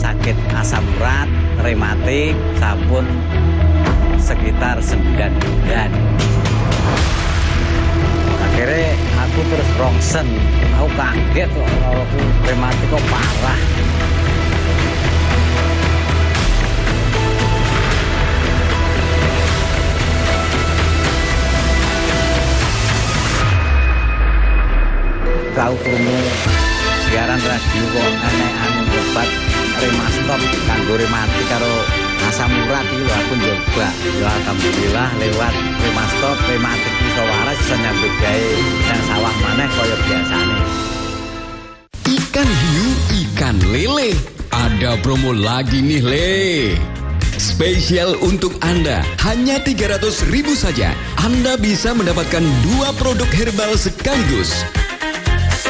sakit asam urat, rematik, sampun sekitar 9 bulan. Akhirnya aku terus rongsen, aku kaget kalau aku rematik kok parah. Tahu krungu siaran radio kok aneh-aneh obat Remastop kanggo rematik karo asam urat iki aku nyoba. Ya alhamdulillah lewat Remastop rematik iso waras bisa nyambut gawe nang sawah maneh kaya biasane. Ikan hiu, ikan lele. Ada promo lagi nih, Le. Spesial untuk Anda, hanya 300.000 saja. Anda bisa mendapatkan 2 produk herbal sekaligus.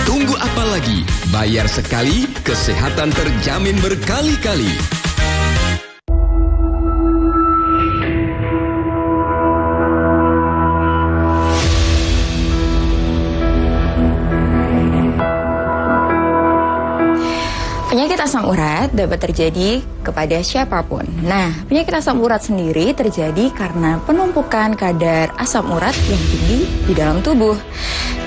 Tunggu apa lagi? Bayar sekali, kesehatan terjamin berkali-kali. Penyakit asam urat dapat terjadi kepada siapapun. Nah, penyakit asam urat sendiri terjadi karena penumpukan kadar asam urat yang tinggi di dalam tubuh.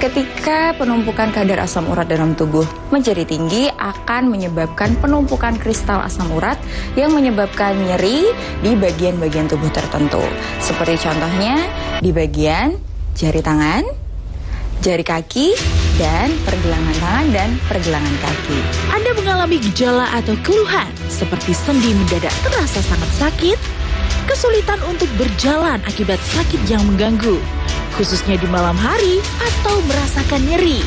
Ketika penumpukan kadar asam urat dalam tubuh menjadi tinggi, akan menyebabkan penumpukan kristal asam urat yang menyebabkan nyeri di bagian-bagian tubuh tertentu. Seperti contohnya di bagian jari tangan, jari kaki, dan pergelangan tangan dan pergelangan kaki. Anda mengalami gejala atau keluhan seperti sendi mendadak terasa sangat sakit, kesulitan untuk berjalan akibat sakit yang mengganggu, khususnya di malam hari, atau merasakan nyeri,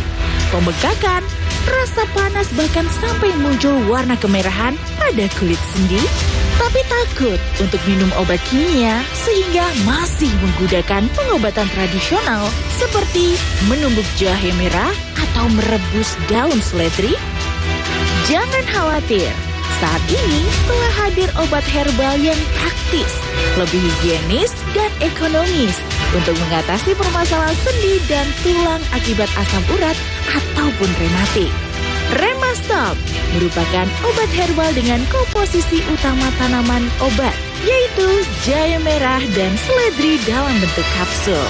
pembengkakan, rasa panas, bahkan sampai muncul warna kemerahan pada kulit sendi, tapi takut untuk minum obat kimia sehingga masih menggunakan pengobatan tradisional seperti menumbuk jahe merah atau merebus daun seledri? Jangan khawatir, saat ini telah hadir obat herbal yang praktis, lebih higienis dan ekonomis untuk mengatasi permasalahan sendi dan tulang akibat asam urat ataupun rematik. Remastop merupakan obat herbal dengan komposisi utama tanaman obat, yaitu jahe merah dan seledri dalam bentuk kapsul.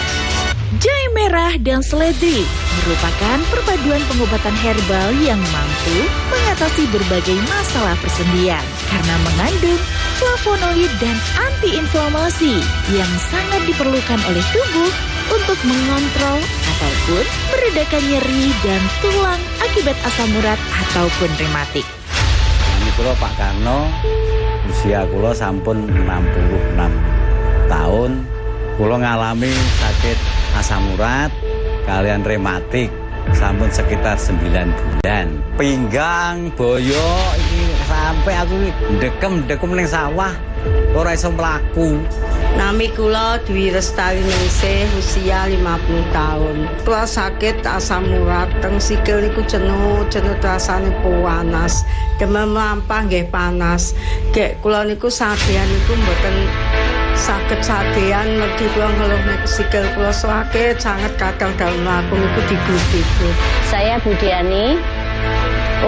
Jahe merah dan seledri merupakan perpaduan pengobatan herbal yang mampu mengatasi berbagai masalah persendian karena mengandung flavonoid dan antiinflamasi yang sangat diperlukan oleh tubuh untuk mengontrol ataupun meredakan nyeri dan tulang akibat asam urat ataupun rematik. Ini kula Pak Karno, usia kula sampun 66 tahun. Kula ngalami sakit asam urat kalian rematik sampun sekitar 9 bulan. Pinggang, boyo iki sampai aku ndekem ning sawah ora iso mlaku. Nami kula Dwi Lestari Ningsih, usia 50 tahun. Kula sakit asam urat teng sikil niku jenuh rasane panas. Demam lampah nggih panas. Gek kula niku sadean niku mboten sakit sadean, mergi kula ngeluh niku sikil kula sakit sangat kadang dalem mlaku niku digu-digu. Saya Budiani,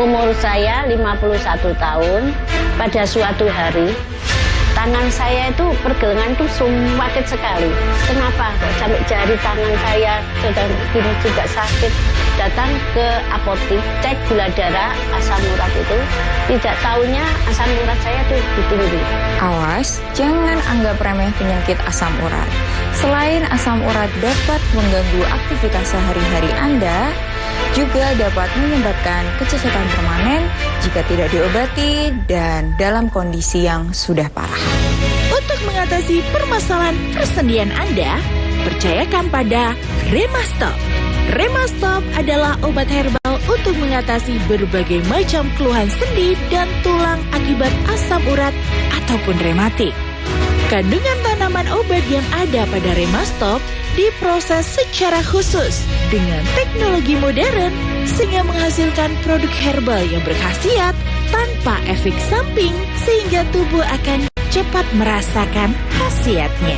umur saya 51 tahun. Pada suatu hari tangan saya itu pergelangan itu sakit sekali. Kenapa? Sampai jari tangan saya sedang begini juga sakit. Datang ke apotik, cek gula darah, asam urat itu. Tidak tahunya asam urat saya itu tinggi. Awas, jangan anggap remeh penyakit asam urat. Selain asam urat dapat mengganggu aktivitas sehari-hari Anda, juga dapat menyebabkan kecacatan permanen jika tidak diobati dan dalam kondisi yang sudah parah. Untuk mengatasi permasalahan persendian Anda, percayakan pada Remastop. Remastop adalah obat herbal untuk mengatasi berbagai macam keluhan sendi dan tulang akibat asam urat ataupun rematik. Kandungan tanaman obat yang ada pada Remastop diproses secara khusus dengan teknologi modern sehingga menghasilkan produk herbal yang berkhasiat tanpa efek samping sehingga tubuh akan cepat merasakan khasiatnya.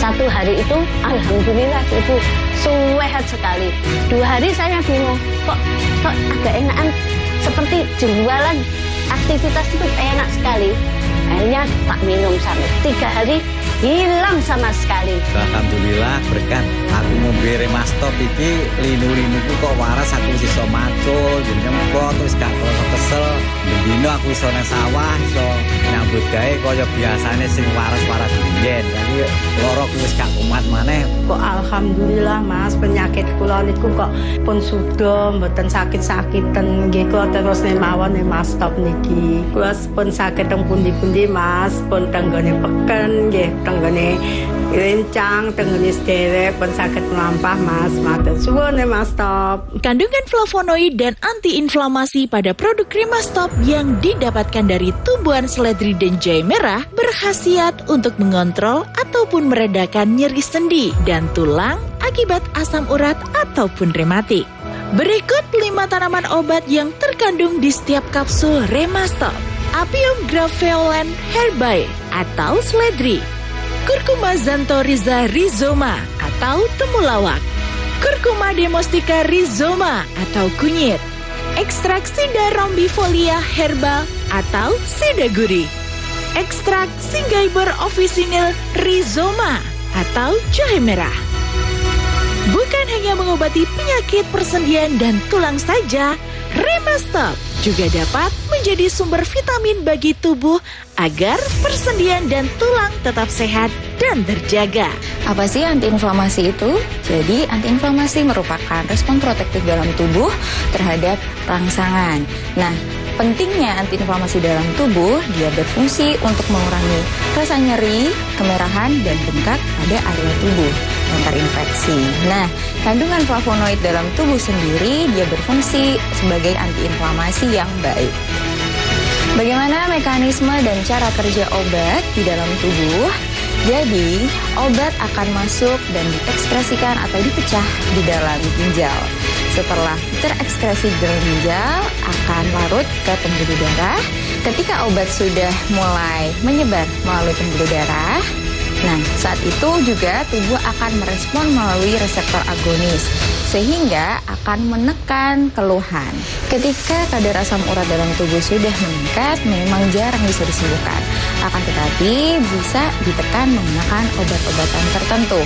Satu hari itu, alhamdulillah Ibu, sehat sekali. 2 hari saya bingung, kok agak enakan seperti jualan aktivitas itu enak sekali. Akhirnya tak minum sampai 3 hari hilang sama sekali. Alhamdulillah berkat aku ngombe Remastop iki linu-linuku kok waras, aku iso macul, nyempot terus gak krasa kesel. Dino aku iso nang sawah, iso nyambut gawe kaya biasane sing waras-waras biyen. Jadi loroku wis gak kumat maneh. Kok alhamdulillah Mas, penyakit kula niku kok pun sudah mboten sakit-sakiten nggih, kula terus mawon Remastop niki. Kula pun sakit teng pundi-pundi Mas, pun tenggone peken nggih, tenggone rencang, tenggone sederek pun sakit melampah Mas. Matur suwun Remastop. Kandungan flavonoid dan antiinflamasi pada produk Remastop yang didapatkan dari tumbuhan seledri dan jahe merah berkhasiat untuk mengontrol ataupun meredakan nyeri sendi dan tulang akibat asam urat ataupun rematik. Berikut 5 tanaman obat yang terkandung di setiap kapsul Remastop. Apium graveolens herbae atau seledri, Curcuma xanthorrhiza rhizoma atau temulawak, Curcuma domestica rhizoma atau kunyit, ekstrak Sida rombifolia herbal atau sidaguri, ekstrak Synggiber officinale rhizoma atau jahe merah. Bukan hanya mengobati penyakit persendian dan tulang saja, Remastop juga dapat menjadi sumber vitamin bagi tubuh agar persendian dan tulang tetap sehat dan terjaga. Apa sih antiinflamasi itu? Jadi antiinflamasi merupakan respon protektif dalam tubuh terhadap rangsangan. Nah, pentingnya antiinflamasi dalam tubuh, dia berfungsi untuk mengurangi rasa nyeri, kemerahan, dan bengkak pada area tubuh yang terinfeksi. Nah, kandungan flavonoid dalam tubuh sendiri, dia berfungsi sebagai antiinflamasi yang baik. Bagaimana mekanisme dan cara kerja obat di dalam tubuh? Jadi, obat akan masuk dan diekspresikan atau dipecah di dalam ginjal. Setelah terekskresi di dalam ginjal, akan larut ke pembuluh darah. Ketika obat sudah mulai menyebar melalui pembuluh darah, nah saat itu juga tubuh akan merespon melalui reseptor agonis, sehingga akan menekan keluhan. Ketika kadar asam urat dalam tubuh sudah meningkat, memang jarang bisa disembuhkan. Akan tetapi bisa ditekan menggunakan obat-obatan tertentu,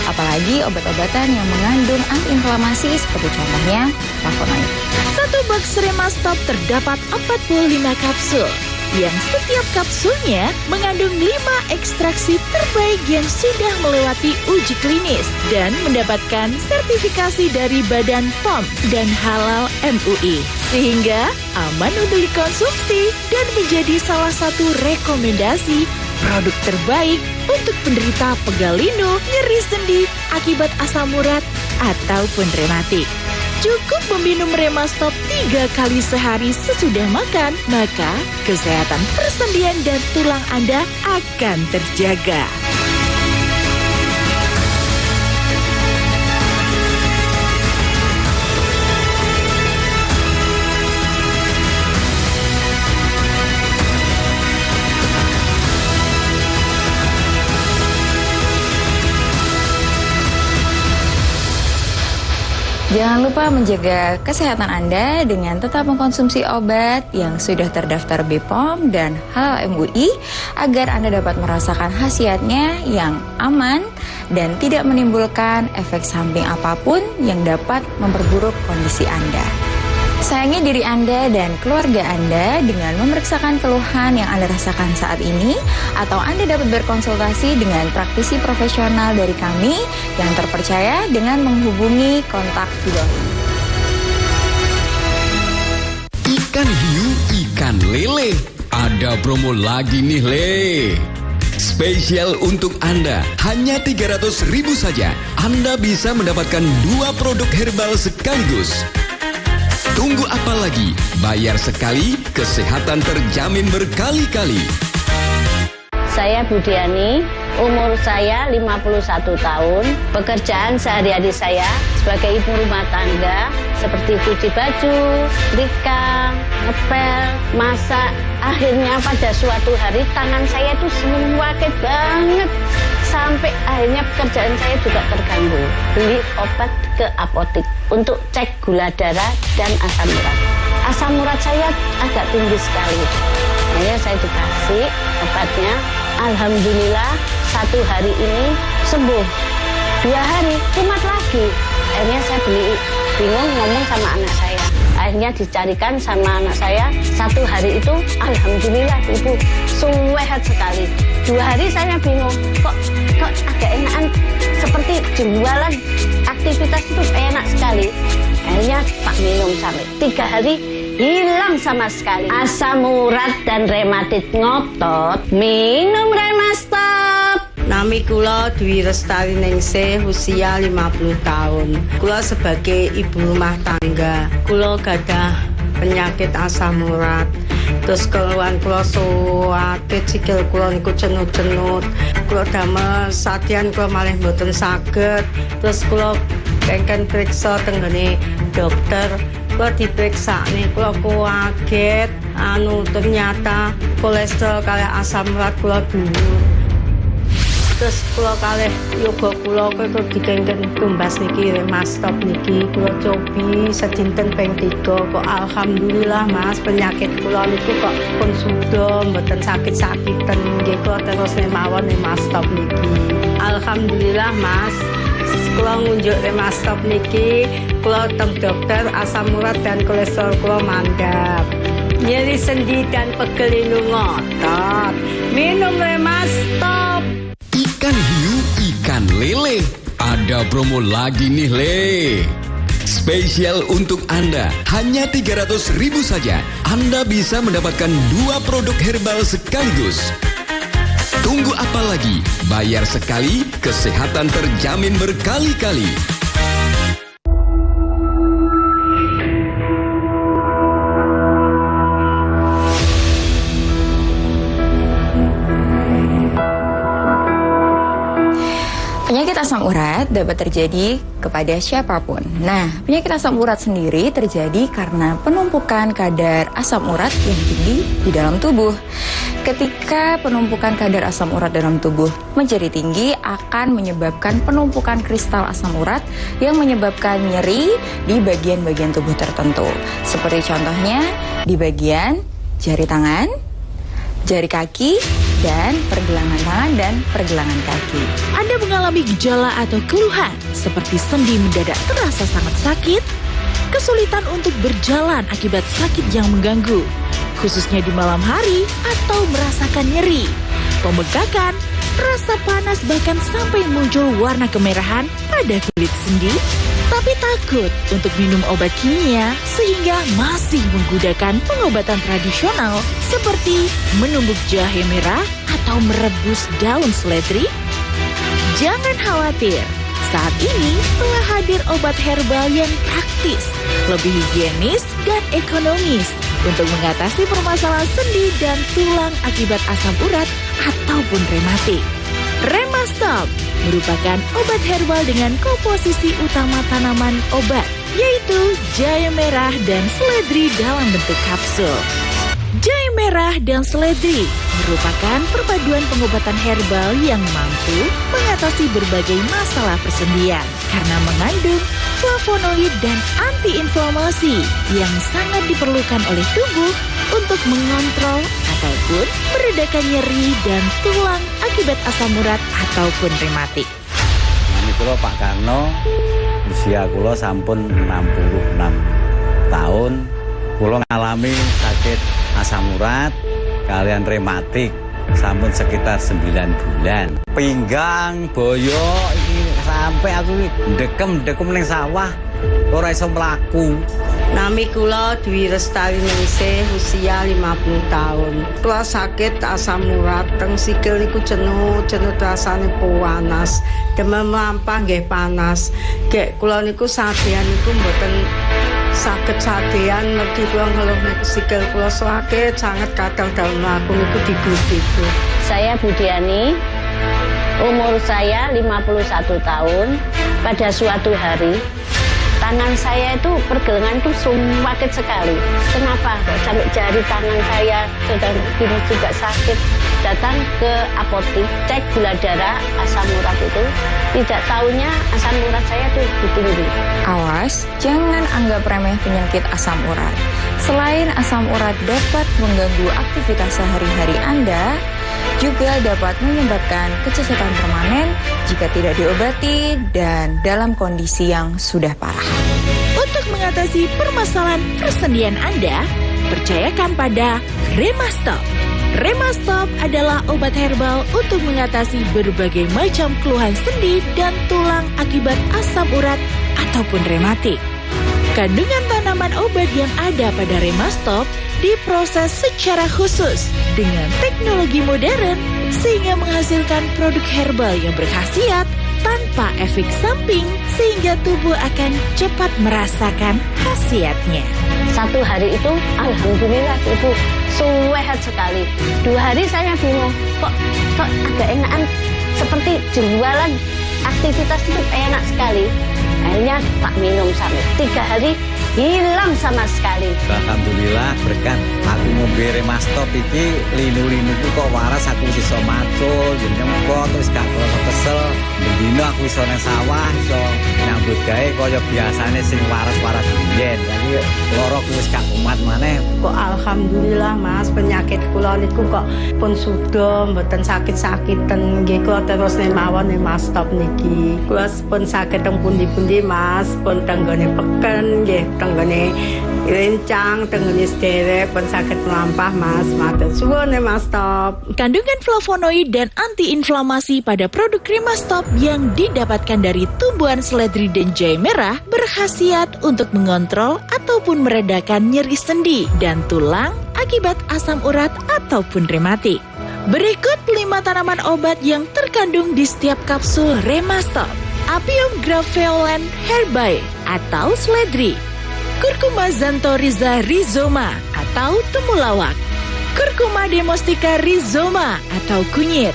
apalagi obat-obatan yang mengandung antiinflamasi seperti contohnya flavonoid. Satu box Remastop terdapat 45 kapsul, yang setiap kapsulnya mengandung 5 ekstraksi terbaik yang sudah melewati uji klinis dan mendapatkan sertifikasi dari Badan POM dan Halal MUI, sehingga aman untuk dikonsumsi dan menjadi salah satu rekomendasi produk terbaik untuk penderita pegal linu, nyeri sendi akibat asam urat ataupun rematik. Cukup meminum Remastop 3 kali sehari sesudah makan, maka kesehatan persendian dan tulang Anda akan terjaga. Jangan lupa menjaga kesehatan Anda dengan tetap mengkonsumsi obat yang sudah terdaftar BPOM dan Halal MUI agar Anda dapat merasakan khasiatnya yang aman dan tidak menimbulkan efek samping apapun yang dapat memperburuk kondisi Anda. Sayangi diri Anda dan keluarga Anda dengan memeriksakan keluhan yang Anda rasakan saat ini, atau Anda dapat berkonsultasi dengan praktisi profesional dari kami yang terpercaya dengan menghubungi kontak di bawah. Ikan hiu, ikan lele. Ada promo lagi nih, Le. Spesial untuk Anda, hanya 300.000 saja. Anda bisa mendapatkan 2 produk herbal sekaligus. Tunggu apa lagi? Bayar sekali, kesehatan terjamin berkali-kali. Saya Budiani, umur saya 51 tahun. Pekerjaan sehari-hari saya sebagai ibu rumah tangga seperti cuci baju, setrika, ngepel, masak. Akhirnya pada suatu hari tangan saya itu sakit banget. Sampai akhirnya pekerjaan saya juga terganggu. Beli obat ke apotek untuk cek gula darah dan asam urat. asam urat saya agak tinggi sekali. Akhirnya saya dikasih obatnya. Alhamdulillah 1 hari ini sembuh. 2 hari kumat lagi. Akhirnya saya bingung ngomong sama anak saya. Akhirnya dicarikan sama anak saya. 1 hari itu alhamdulillah ibu sehat sekali. 2 hari saya bingung kok agak enakan, seperti jualan aktivitas itu enak sekali. Akhirnya Pak minum sampai 3 hari hilang sama sekali. Asam urat dan rematit ngotot, minum Remastop. Nami kula Dwi Lestari Ningsih, usia 50 tahun. Kula sebagai ibu rumah tangga. Kula gadah penyakit asam urat. Terus keluhan kula sakit, sikil kula niku cenut-cenut. Kula damel satian kula malih mboten saged. Terus kula kengken periksa tenggene dokter. Kula diperiksa nih, kula kaget. Ternyata kolesterol kali asam urat kula dhuwur. Terus kula kalih yoga kula kok dikengken tumbas niki Remastop niki kula cobi sedinten ping 3 kok alhamdulillah Mas penyakit kula niku kok pun suda mboten sakit-sakiten nggih kula terus mawon Remastop niki. Alhamdulillah Mas. Kula ngunjuk Remastop niki kula teng dokter asam urat dan kolesterol kula mandap. Nyeri sendi dan pegel linu ngotot. Minum Remastop. Ikan hiu, ikan lele. Ada promo lagi nih le. Spesial untuk Anda, hanya 300.000 saja. Anda bisa mendapatkan 2 produk herbal sekaligus. Tunggu apa lagi? Bayar sekali, kesehatan terjamin berkali-kali. Penyakit asam urat dapat terjadi kepada siapapun. Nah, penyakit asam urat sendiri terjadi karena penumpukan kadar asam urat yang tinggi di dalam tubuh. Ketika penumpukan kadar asam urat dalam tubuh menjadi tinggi, akan menyebabkan penumpukan kristal asam urat yang menyebabkan nyeri di bagian-bagian tubuh tertentu. Seperti contohnya di bagian jari tangan, jari kaki, dan pergelangan tangan dan pergelangan kaki. Anda mengalami gejala atau keluhan seperti sendi mendadak terasa sangat sakit, kesulitan untuk berjalan akibat sakit yang mengganggu, khususnya di malam hari atau merasakan nyeri, pembengkakan, rasa panas bahkan sampai muncul warna kemerahan pada kulit sendi, tapi takut untuk minum obat kimia sehingga masih menggunakan pengobatan tradisional seperti menumbuk jahe merah atau merebus daun seledri? Jangan khawatir, saat ini telah hadir obat herbal yang praktis, lebih higienis dan ekonomis untuk mengatasi permasalahan sendi dan tulang akibat asam urat ataupun rematik. Remastop merupakan obat herbal dengan komposisi utama tanaman obat, yaitu jahe merah dan seledri dalam bentuk kapsul. Jahe merah dan seledri merupakan perpaduan pengobatan herbal yang mampu mengatasi berbagai masalah persendian karena mengandung flavonoid dan antiinflamasi yang sangat diperlukan oleh tubuh untuk mengontrol ataupun meredakan nyeri dan tulang akibat asam urat ataupun rematik. Ini kula Pak Karno, usia kula sampun 66 tahun. Kula ngalami sakit asam urat kalian rematik sampun sekitar 9 bulan. Pinggang, boyo iki sampai aku dekem ning sawah ora iso mlaku. Nami kula Dwi Lestari Ningsih, usia 50 tahun. Kula sakit asam urat, teng sikil niku cenut rasane panas. Demam lampah nggih panas. Gek kula niku sadean niku mboten saged sadean mergi kula ngeluh niku sikil kula sakit sangat kadang daun mlaku niku diglu-glu. Saya Budiani, umur saya 51 tahun. Pada suatu hari Tangan saya itu pergelangan itu sakit sekali. Kenapa? Sampai jari tangan saya sedang begini juga sakit. Datang ke apotik, cek gula darah, asam urat itu. Tidak tahunya asam urat saya itu tinggi. Awas, jangan anggap remeh penyakit asam urat. Selain asam urat dapat mengganggu aktivitas sehari-hari Anda, juga dapat menyebabkan kecacatan permanen jika tidak diobati dan dalam kondisi yang sudah parah. Untuk mengatasi permasalahan persendian Anda, percayakan pada Remastop. Remastop adalah obat herbal untuk mengatasi berbagai macam keluhan sendi dan tulang akibat asam urat ataupun rematik. Kandungan tanaman obat yang ada pada Remastop diproses secara khusus dengan teknologi modern sehingga menghasilkan produk herbal yang berkhasiat tanpa efek samping sehingga tubuh akan cepat merasakan khasiatnya. Satu hari itu, alhamdulillah Ibu, sehat sekali. 2 hari saya bingung, kok agak enakan, seperti jualan aktivitas itu enak sekali. Akhirnya tak minum sampai 3 hari, hilang sama sekali. Alhamdulillah berkat aku ngombe Remastop iki linu-linuku kok waras, aku iso macul, jeneng kok terus gak kerasa kesel. Bendino aku iso nang sawah, iso nyambut gawe kaya biasane sing waras-waras biyen. Jadi loro wis gak kumat maneh. Kok alhamdulillah Mas, penyakit kula niku kok pun sudah mboten sakit-sakiten nggih, kula terus mawon Remastop niki. Kula pun sakit teng pundi-pundi Mas, pun tenggone peken nggih, tenggone rencang, tenggone sederek, pun sakit melampah Mas. Matur suwun Remastop. Kandungan flavonoid dan antiinflamasi pada produk Remastop yang didapatkan dari tumbuhan seledri dan jahe merah berkhasiat untuk mengontrol ataupun meredakan nyeri sendi dan tulang akibat asam urat ataupun rematik. Berikut 5 tanaman obat yang terkandung di setiap kapsul Remastop. Apium graveolens herbae atau seledri, Curcuma xanthorrhiza rhizoma atau temulawak, Curcuma domestica rhizoma atau kunyit,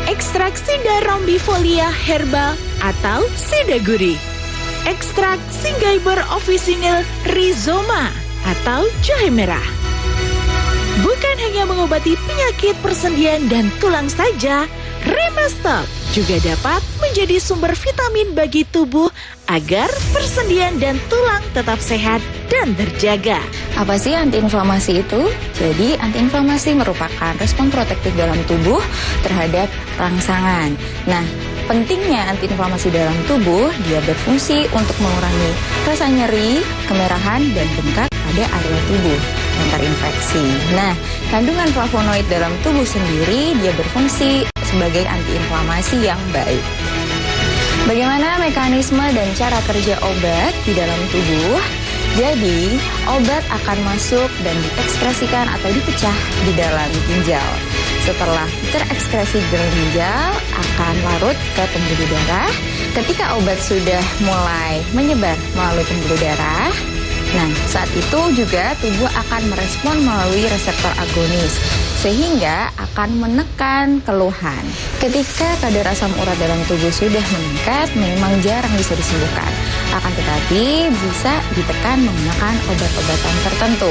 ekstrak Sida rombifolia herbal atau sida gurih, ekstrak Synggiber officinale rhizoma atau jahe merah. Bukan hanya mengobati penyakit persendian dan tulang saja, Remastop juga dapat menjadi sumber vitamin bagi tubuh agar persendian dan tulang tetap sehat dan terjaga. Apa sih antiinflamasi itu? Jadi antiinflamasi merupakan respon protektif dalam tubuh terhadap rangsangan. Nah, pentingnya antiinflamasi dalam tubuh, dia berfungsi untuk mengurangi rasa nyeri, kemerahan, dan bengkak pada area tubuh yang terinfeksi. Nah, kandungan flavonoid dalam tubuh sendiri, dia berfungsi sebagai antiinflamasi yang baik. Bagaimana mekanisme dan cara kerja obat di dalam tubuh? Jadi, obat akan masuk dan diekskresikan atau dipecah di dalam ginjal. Setelah terekskresi di dalam ginjal, akan larut ke pembuluh darah. Ketika obat sudah mulai menyebar melalui pembuluh darah, nah, saat itu juga tubuh akan merespon melalui reseptor agonis, sehingga akan menekan keluhan. Ketika kadar asam urat dalam tubuh sudah meningkat, memang jarang bisa disembuhkan. Akan tetapi bisa ditekan menggunakan obat-obatan tertentu,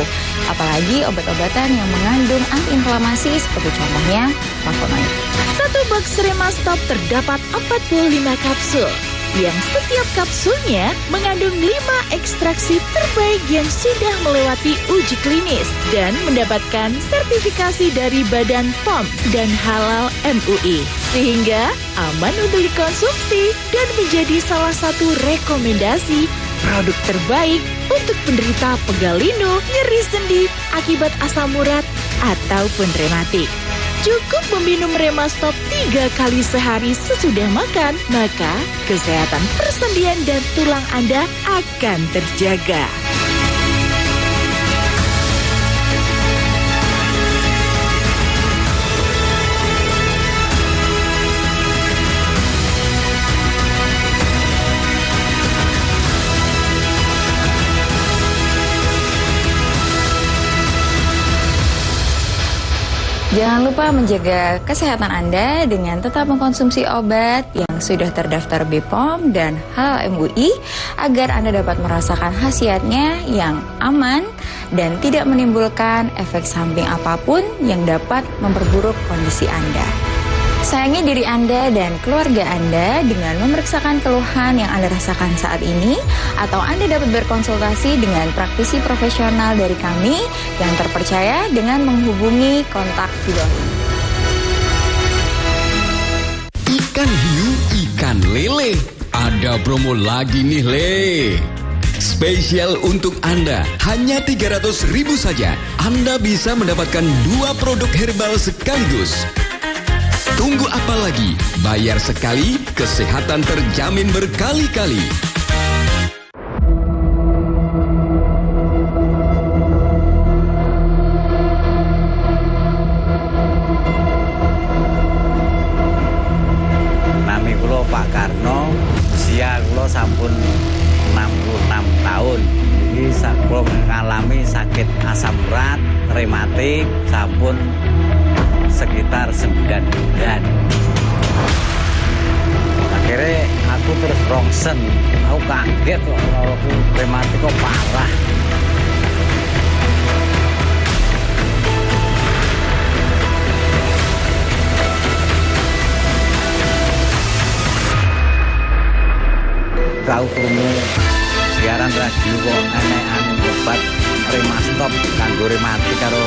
apalagi obat-obatan yang mengandung antiinflamasi seperti contohnya flavonoid. Satu box Remastop terdapat 45 kapsul, yang setiap kapsulnya mengandung 5 ekstraksi terbaik yang sudah melewati uji klinis dan mendapatkan sertifikasi dari Badan POM dan Halal MUI, sehingga aman untuk dikonsumsi dan menjadi salah satu rekomendasi produk terbaik untuk penderita pegal linu, nyeri sendi akibat asam urat ataupun rematik. Cukup meminum Remastop 3 kali sehari sesudah makan, maka kesehatan persendian dan tulang Anda akan terjaga. Jangan lupa menjaga kesehatan Anda dengan tetap mengkonsumsi obat yang sudah terdaftar BPOM dan Halal MUI agar Anda dapat merasakan khasiatnya yang aman dan tidak menimbulkan efek samping apapun yang dapat memperburuk kondisi Anda. Sayangi diri Anda dan keluarga Anda dengan memeriksakan keluhan yang Anda rasakan saat ini, atau Anda dapat berkonsultasi dengan praktisi profesional dari kami yang terpercaya dengan menghubungi kontak di bawah ini. Ikan hiu, ikan lele. Ada promo lagi nih, Le. Spesial untuk Anda, hanya 300.000 saja. Anda bisa mendapatkan 2 produk herbal sekaligus. Tunggu apa lagi? Bayar sekali, kesehatan terjamin berkali-kali. Nami kula Pak Karno, usia kula sampun 66 tahun. Iki kula ngalami sakit asam urat, rematik, sampun sekitar 9 bulan. Akhirnya aku terus rongsen, aku kaget kalau aku rematik kok parah. Kau krungu siaran radio kok aneh-aneh obat Remastop kanggo rematik karo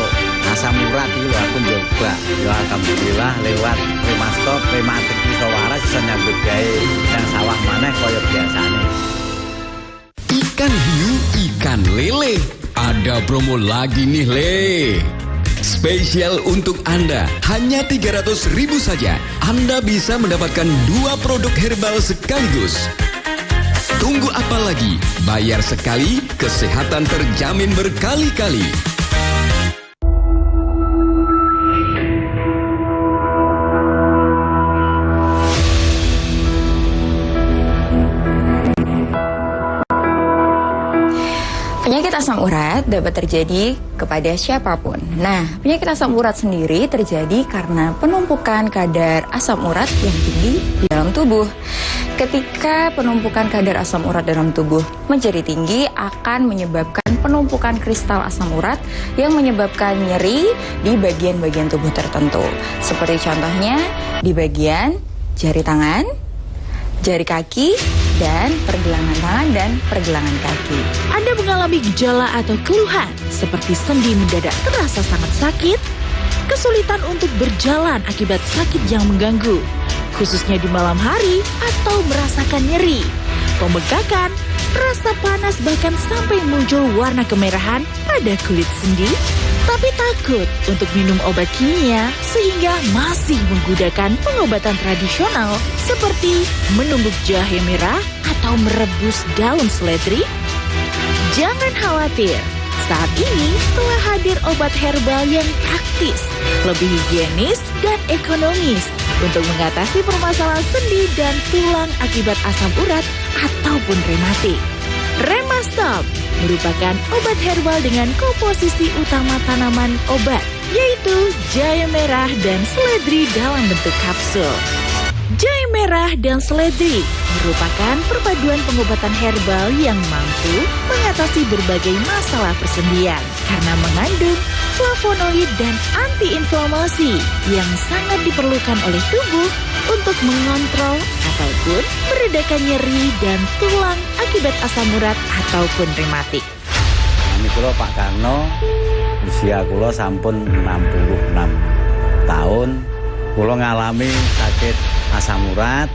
asam urat itu aku nyoba. Ya alhamdulillah lewat Remastop rematik iso waras iso nyambut gawe yang sawah maneh kaya biasane. Ikan hiu, ikan lele. Ada promo lagi nih, Le. Spesial untuk Anda, hanya 300.000 saja. Anda bisa mendapatkan 2 produk herbal sekaligus. Tunggu apa lagi? Bayar sekali, kesehatan terjamin berkali-kali. Penyakit asam urat dapat terjadi kepada siapapun. Nah, penyakit asam urat sendiri terjadi karena penumpukan kadar asam urat yang tinggi di dalam tubuh. Ketika penumpukan kadar asam urat dalam tubuh menjadi tinggi, akan menyebabkan penumpukan kristal asam urat yang menyebabkan nyeri di bagian-bagian tubuh tertentu. Seperti contohnya di bagian jari tangan, jari kaki, dan pergelangan tangan dan pergelangan kaki. Anda mengalami gejala atau keluhan seperti sendi mendadak terasa sangat sakit, kesulitan untuk berjalan akibat sakit yang mengganggu, khususnya di malam hari, atau merasakan nyeri, pembengkakan, rasa panas, bahkan sampai muncul warna kemerahan pada kulit sendi, tapi takut untuk minum obat kimia sehingga masih menggunakan pengobatan tradisional seperti menumbuk jahe merah atau merebus daun seledri? Jangan khawatir, saat ini telah hadir obat herbal yang praktis, lebih higienis dan ekonomis untuk mengatasi permasalahan sendi dan tulang akibat asam urat ataupun rematik. Remastop merupakan obat herbal dengan komposisi utama tanaman obat, yaitu jahe merah dan seledri dalam bentuk kapsul. Jahe merah dan seledri merupakan perpaduan pengobatan herbal yang mampu mengatasi berbagai masalah persendian karena mengandung flavonoid dan antiinflamasi yang sangat diperlukan oleh tubuh untuk mengontrol ataupun meredakan nyeri dan tulang akibat asam urat ataupun rematik. Nami kula Pak Karno, usia kula sampun 66 tahun. Kula ngalami sakit asam urat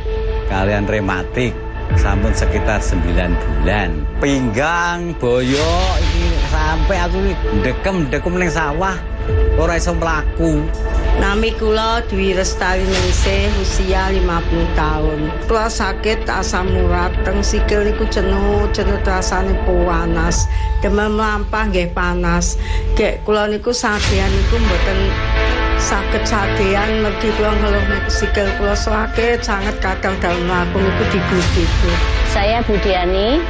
kalian rematik sampun sekitar 9 bulan. Pinggang, boyo iki sampai aku dekem ning sawah ora iso mlaku. Nami kula Dwi Lestari Ningsih, usia 50 tahun. Kula sakit asam urat, teng sikil niku jenuh rasane panas. Demam lampah nggih panas. Gek kula niku sadean niku mboten sakit sadean, mergi kula ngeluh niku sikil kula sakit sangat kadang dalem mlaku niku digu-digu. Saya Budiani,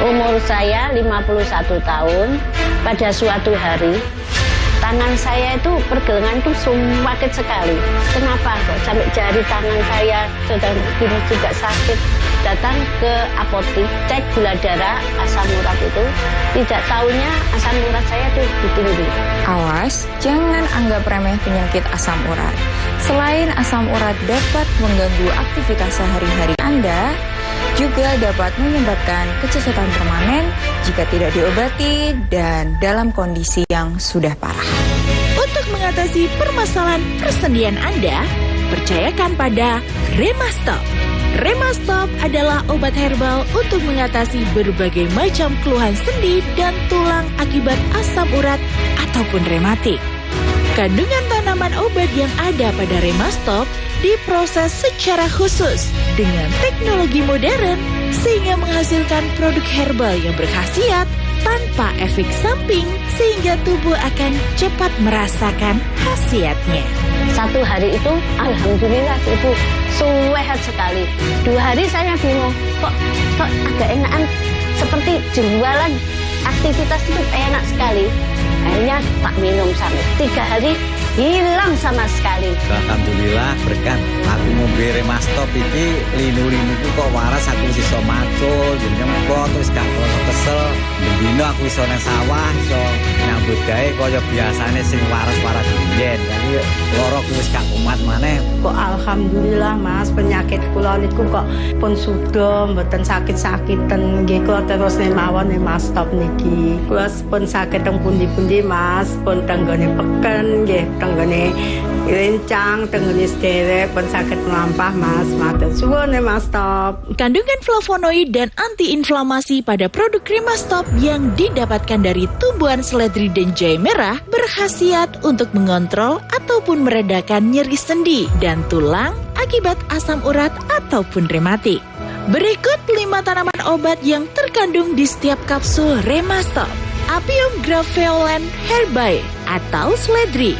umur saya 51 tahun. Pada suatu hari tangan saya itu pergelangan tuh sakit sekali. Kenapa kok sampai jari tangan saya sudah begini juga sakit? Datang ke apotik, cek gula darah, asam urat itu, tidak tahunya asam urat saya tuh tinggi. Awas, jangan anggap remeh penyakit asam urat. Selain asam urat dapat mengganggu aktivitas sehari-hari Anda, juga dapat menyebabkan kecacatan permanen jika tidak diobati dan dalam kondisi yang sudah parah. Untuk mengatasi permasalahan persendian Anda, percayakan pada Remastop. Remastop adalah obat herbal untuk mengatasi berbagai macam keluhan sendi dan tulang akibat asam urat ataupun rematik. Kandungan tanaman obat yang ada pada Remastop diproses secara khusus dengan teknologi modern sehingga menghasilkan produk herbal yang berkhasiat tanpa efek samping sehingga tubuh akan cepat merasakan khasiatnya. Satu hari itu, alhamdulillah Ibu, sehat sekali. 2 hari saya bingung, kok agak enakan, seperti jualan aktivitas itu enak sekali. Akhirnya tak minum sampai 3 hari, hilang sama sekali. Alhamdulillah berkat aku ngombe Remastop iki linu-linuku kok waras, aku iso macul, jeneng kok terus gak kroso kesel. Dino aku iso nang sawah, iso nyambut gawe kaya biasane sing waras-waras biyen. Jadi loro ku wis gak kumat maneh. Kok alhamdulillah Mas, penyakit kula niku kok pun sudah mboten sakit-sakiten. Nggih kula terus mawon Remastop niki. Kula pun sakit teng pundi-pundi Mas, pun tenggone peken nggih, tenggone rencang, tenggone sederek, pun sakit melampah Mas. Matur suwun Remastop. Kandungan flavonoid dan antiinflamasi pada produk Remastop yang didapatkan dari tumbuhan seledri dan jahe merah berkhasiat untuk mengontrol ataupun meredakan nyeri sendi dan tulang akibat asam urat ataupun rematik. Berikut 5 tanaman obat yang terkandung di setiap kapsul Remastop. Apium graveolens herbae atau seledri,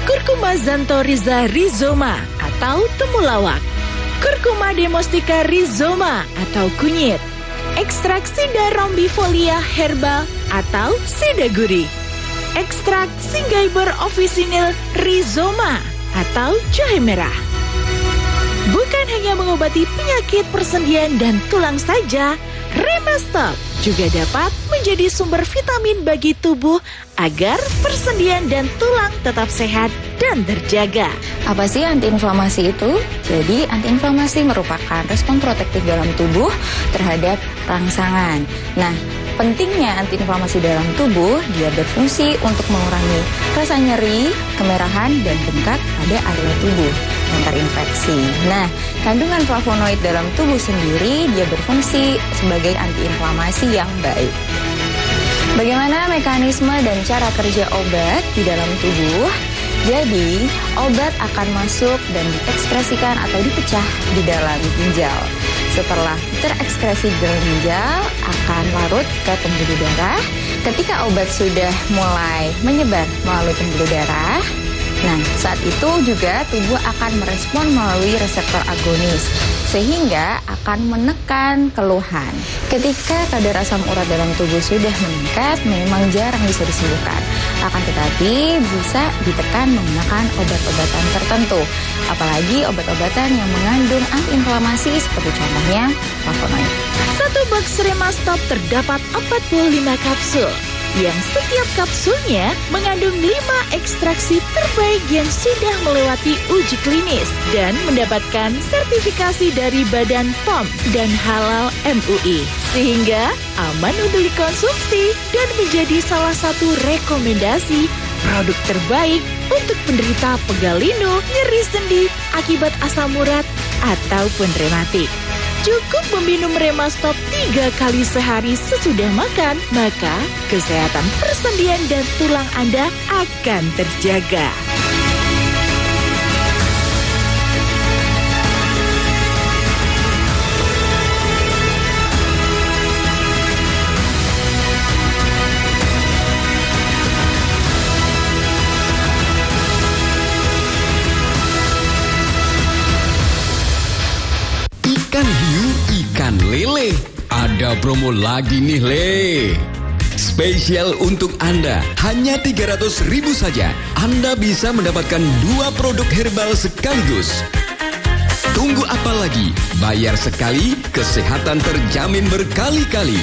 Curcuma xanthorrhiza rhizoma atau temulawak, Curcuma domestica rhizoma atau kunyit, ekstrak Sida rombifolia herbal atau sida gurih, ekstrak Synggiber officinale rhizoma atau jahe merah. Bukan hanya mengobati penyakit persendian dan tulang saja, Remastop juga dapat menjadi sumber vitamin bagi tubuh agar persendian dan tulang tetap sehat dan terjaga. Apa sih antiinflamasi itu? Jadi antiinflamasi merupakan respon protektif dalam tubuh terhadap rangsangan. Nah, pentingnya antiinflamasi dalam tubuh, dia berfungsi untuk mengurangi rasa nyeri, kemerahan, dan bengkak pada area tubuh yang terinfeksi. Nah, kandungan flavonoid dalam tubuh sendiri, dia berfungsi sebagai antiinflamasi yang baik. Bagaimana mekanisme dan cara kerja obat di dalam tubuh? Jadi, obat akan masuk dan diekspresikan atau dipecah di dalam ginjal. Setelah terekskresi di dalam ginjal, akan larut ke pembuluh darah. Ketika obat sudah mulai menyebar melalui pembuluh darah, nah, saat itu juga tubuh akan merespon melalui reseptor agonis, sehingga akan menekan keluhan. Ketika kadar asam urat dalam tubuh sudah meningkat, memang jarang bisa disembuhkan. Akan tetapi bisa ditekan menggunakan obat-obatan tertentu, apalagi obat-obatan yang mengandung antiinflamasi seperti contohnya flavonoid. Satu box Remastop terdapat 45 kapsul, yang setiap kapsulnya mengandung 5 ekstraksi terbaik yang sudah melewati uji klinis dan mendapatkan sertifikasi dari Badan POM dan Halal MUI, sehingga aman untuk dikonsumsi dan menjadi salah satu rekomendasi produk terbaik untuk penderita pegal linu, nyeri sendi akibat asam urat ataupun rematik. Cukup meminum Remastop 3 kali sehari sesudah makan, maka kesehatan persendian dan tulang Anda akan terjaga. Ikan hiu, ikan lele. Ada promo lagi nih, Le. Spesial untuk Anda, hanya 300.000 saja. Anda bisa mendapatkan 2 produk herbal sekaligus. Tunggu apa lagi? Bayar sekali, kesehatan terjamin berkali-kali.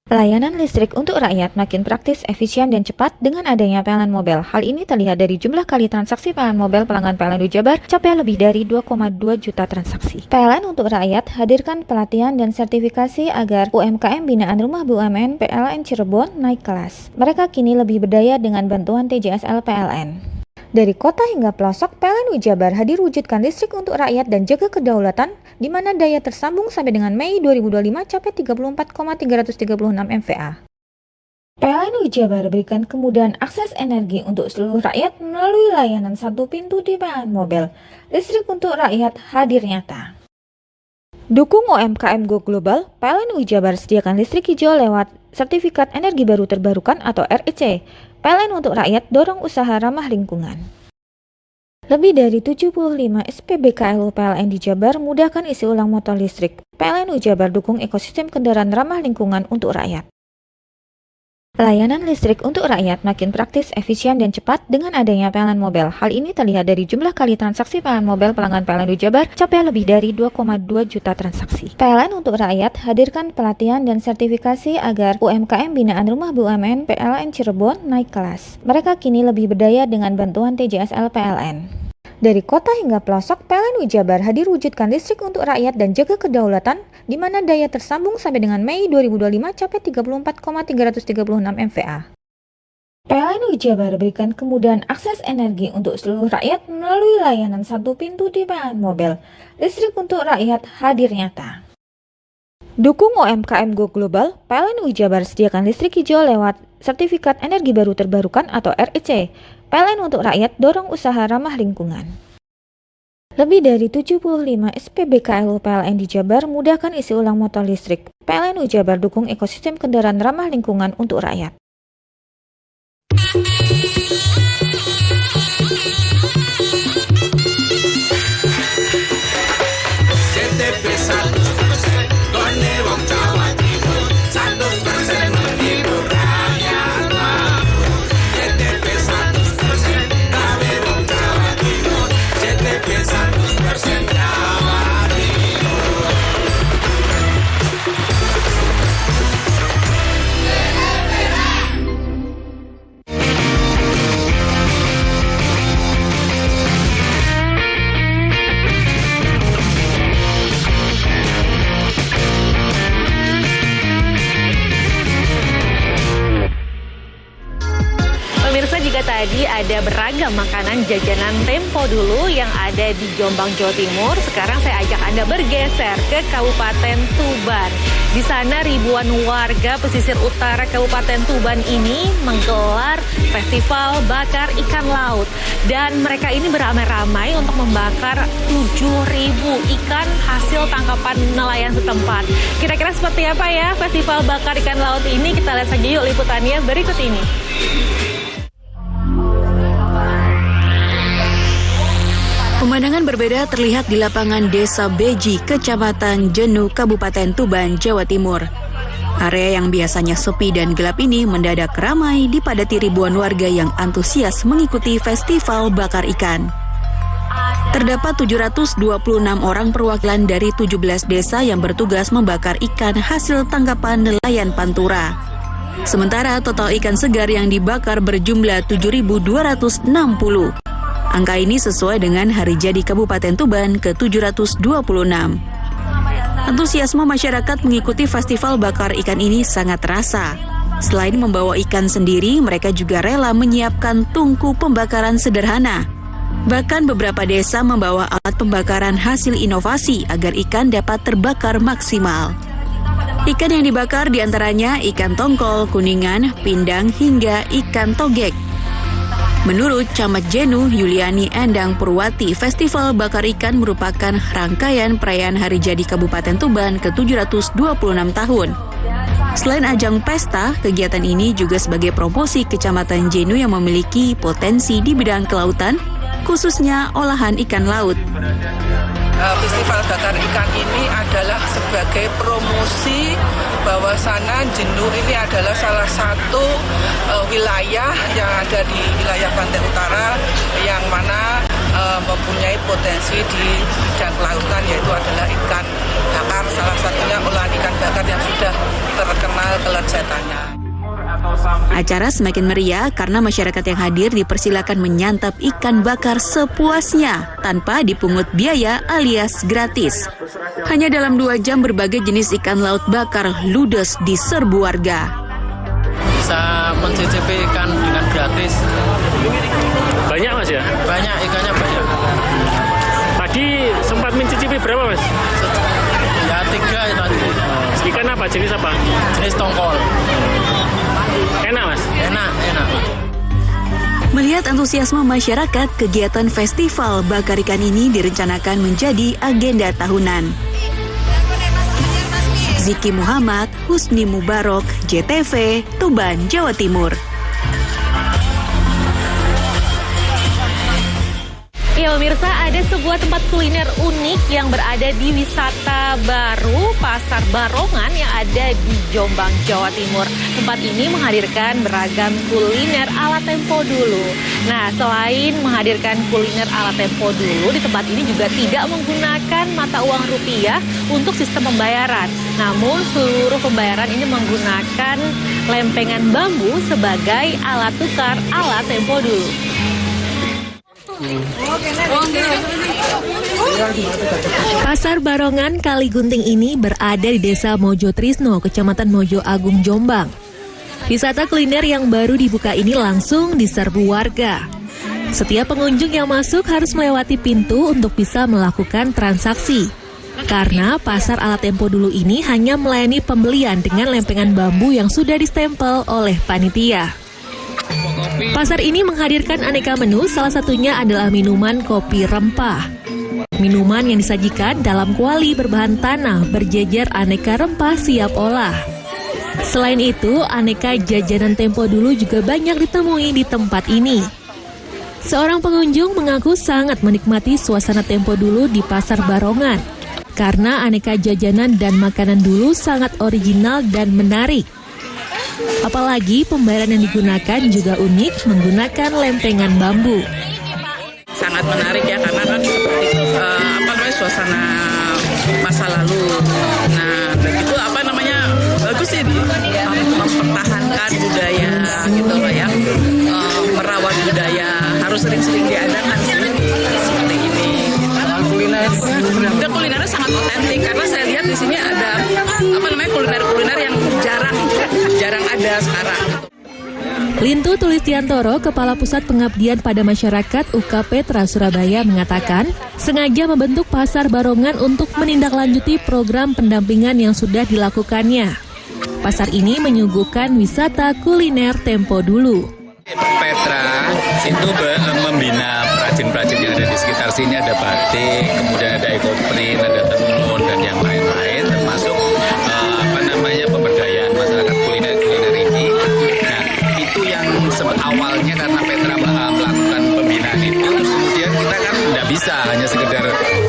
Layanan listrik untuk rakyat makin praktis, efisien, dan cepat dengan adanya PLN Mobile. Hal ini terlihat dari jumlah kali transaksi PLN Mobile pelanggan PLN Jabar capai lebih dari 2,2 juta transaksi. PLN untuk rakyat hadirkan pelatihan dan sertifikasi agar UMKM binaan Rumah BUMN PLN Cirebon naik kelas. Mereka kini lebih berdaya dengan bantuan TJSL PLN. Dari kota hingga pelosok, PLN Jabar hadir wujudkan listrik untuk rakyat dan jaga kedaulatan, di mana daya tersambung sampai dengan Mei 2025 capai 34,336 MVA. PLN Jabar berikan kemudahan akses energi untuk seluruh rakyat melalui layanan satu pintu di PLN Mobile. Listrik untuk rakyat hadir nyata. Dukung UMKM Go Global, PLN Jabar sediakan listrik hijau lewat Sertifikat Energi Baru Terbarukan atau REC. PLN untuk rakyat dorong usaha ramah lingkungan. Lebih dari 75 SPBKLU PLN di Jabar mudahkan isi ulang motor listrik. PLN Jabar dukung ekosistem kendaraan ramah lingkungan untuk rakyat. Layanan listrik untuk rakyat makin praktis, efisien, dan cepat dengan adanya PLN Mobile. Hal ini terlihat dari jumlah kali transaksi PLN Mobile pelanggan PLN Jabar capai lebih dari 2,2 juta transaksi. PLN untuk rakyat hadirkan pelatihan dan sertifikasi agar UMKM binaan Rumah BUMN PLN Cirebon naik kelas. Mereka kini lebih berdaya dengan bantuan TJSL PLN. Dari kota hingga pelosok, PLN Jabar hadir wujudkan listrik untuk rakyat dan jaga kedaulatan, di mana daya tersambung sampai dengan Mei 2025 capai 34,336 MVA. PLN Jabar berikan kemudahan akses energi untuk seluruh rakyat melalui layanan satu pintu di PLN Mobile. Listrik untuk rakyat hadir nyata. Dukung UMKM Go Global, PLN Jabar sediakan listrik hijau lewat Sertifikat Energi Baru Terbarukan atau REC. PLN untuk rakyat dorong usaha ramah lingkungan. Lebih dari 75 SPBKLU PLN di Jabar mudahkan isi ulang motor listrik. PLN Jabar dukung ekosistem kendaraan ramah lingkungan untuk rakyat. Tadi ada beragam makanan jajanan Tempo dulu yang ada di Jombang, Jawa Timur. Sekarang saya ajak Anda bergeser ke Kabupaten Tuban. Di sana ribuan warga pesisir utara Kabupaten Tuban ini menggelar festival bakar ikan laut. Dan mereka ini beramai-ramai untuk membakar 7.000 ikan hasil tangkapan nelayan setempat. Kira-kira seperti apa ya festival bakar ikan laut ini? Kita lihat saja yuk liputannya berikut ini. Pemandangan berbeda terlihat di lapangan Desa Beji, Kecamatan Jenu, Kabupaten Tuban, Jawa Timur. Area yang biasanya sepi dan gelap ini mendadak ramai dipadati ribuan warga yang antusias mengikuti festival bakar ikan. Terdapat 726 orang perwakilan dari 17 desa yang bertugas membakar ikan hasil tangkapan nelayan Pantura. Sementara total ikan segar yang dibakar berjumlah 7.260. Angka ini sesuai dengan hari jadi Kabupaten Tuban ke-726. Antusiasme masyarakat mengikuti festival bakar ikan ini sangat terasa. Selain membawa ikan sendiri, mereka juga rela menyiapkan tungku pembakaran sederhana. Bahkan beberapa desa membawa alat pembakaran hasil inovasi agar ikan dapat terbakar maksimal. Ikan yang dibakar diantaranya ikan tongkol, kuningan, pindang, hingga ikan togek. Menurut Camat Jenu, Yuliani Endang Purwati, festival bakar ikan merupakan rangkaian perayaan Hari Jadi Kabupaten Tuban ke-726 tahun. Selain ajang pesta, kegiatan ini juga sebagai promosi Kecamatan Jenu yang memiliki potensi di bidang kelautan, khususnya olahan ikan laut. Festival bakar ikan ini adalah sebagai promosi bahwasana Jenuh ini adalah salah satu wilayah yang ada di wilayah Pantai Utara yang mana mempunyai potensi di bidang kelautan, yaitu adalah ikan bakar, salah satunya olahan ikan bakar yang sudah terkenal kelezatannya. Acara semakin meriah karena masyarakat yang hadir dipersilakan menyantap ikan bakar sepuasnya tanpa dipungut biaya alias gratis. Hanya dalam 2 jam berbagai jenis ikan laut bakar ludes diserbu warga. Bisa mencicipi ikan dengan gratis. Banyak Mas ya? Banyak, ikannya banyak. Tadi sempat mencicipi berapa Mas? Ya 3 tadi. Ikan apa? Jenis apa? Jenis tongkol. Enak Mas? Enak. Melihat antusiasme masyarakat, kegiatan festival bakar ikan ini direncanakan menjadi agenda tahunan. Ziki Muhammad, Husni Mubarok, JTV, Tuban, Jawa Timur. Ya pemirsa, ada sebuah tempat kuliner unik yang berada di wisata baru Pasar Barongan yang ada di Jombang, Jawa Timur. Tempat ini menghadirkan beragam kuliner ala tempo dulu. Nah, selain menghadirkan kuliner ala tempo dulu, di tempat ini juga tidak menggunakan mata uang rupiah untuk sistem pembayaran. Namun seluruh pembayaran ini menggunakan lempengan bambu sebagai alat tukar ala tempo dulu. Pasar Barongan Kaligunting ini berada di Desa Mojo Trisno, Kecamatan Mojo Agung, Jombang. Wisata kuliner yang baru dibuka ini langsung diserbu warga. Setiap pengunjung yang masuk harus melewati pintu untuk bisa melakukan transaksi. Karena pasar ala tempo dulu ini hanya melayani pembelian dengan lempengan bambu yang sudah distempel oleh panitia. Pasar ini menghadirkan aneka menu, salah satunya adalah minuman kopi rempah. Minuman yang disajikan dalam kuali berbahan tanah berjejer aneka rempah siap olah. Selain itu, aneka jajanan tempo dulu juga banyak ditemui di tempat ini. Seorang pengunjung mengaku sangat menikmati suasana tempo dulu di Pasar Barongan. Karena aneka jajanan dan makanan dulu sangat original dan menarik. Apalagi pembayaran yang digunakan juga unik menggunakan lempengan bambu. Sangat menarik ya, karena kan seperti suasana masa lalu. Nah, begitu bagus sih mempertahankan budaya gitu loh ya, merawat budaya, harus sering-sering diadakan sih seperti ini. Kulinernya sangat otentik karena saya lihat di sini ada kuliner yang jarang ada sekarang. Lintu Tulistiantoro, Kepala Pusat Pengabdian pada Masyarakat UKP Trans Surabaya mengatakan, sengaja membentuk Pasar Barongan untuk menindaklanjuti program pendampingan yang sudah dilakukannya. Pasar ini menyuguhkan wisata kuliner tempo dulu. Petra itu membina perajin-perajin yang ada di sekitar sini, ada batik, kemudian ada ekoprint, ada tenun dan yang lain-lain, termasuk pemberdayaan masyarakat kuliner ini. Nah, itu yang awalnya karena Petra melakukan pembinaan itu, terus kemudian kita kan tidak bisa hanya sekedar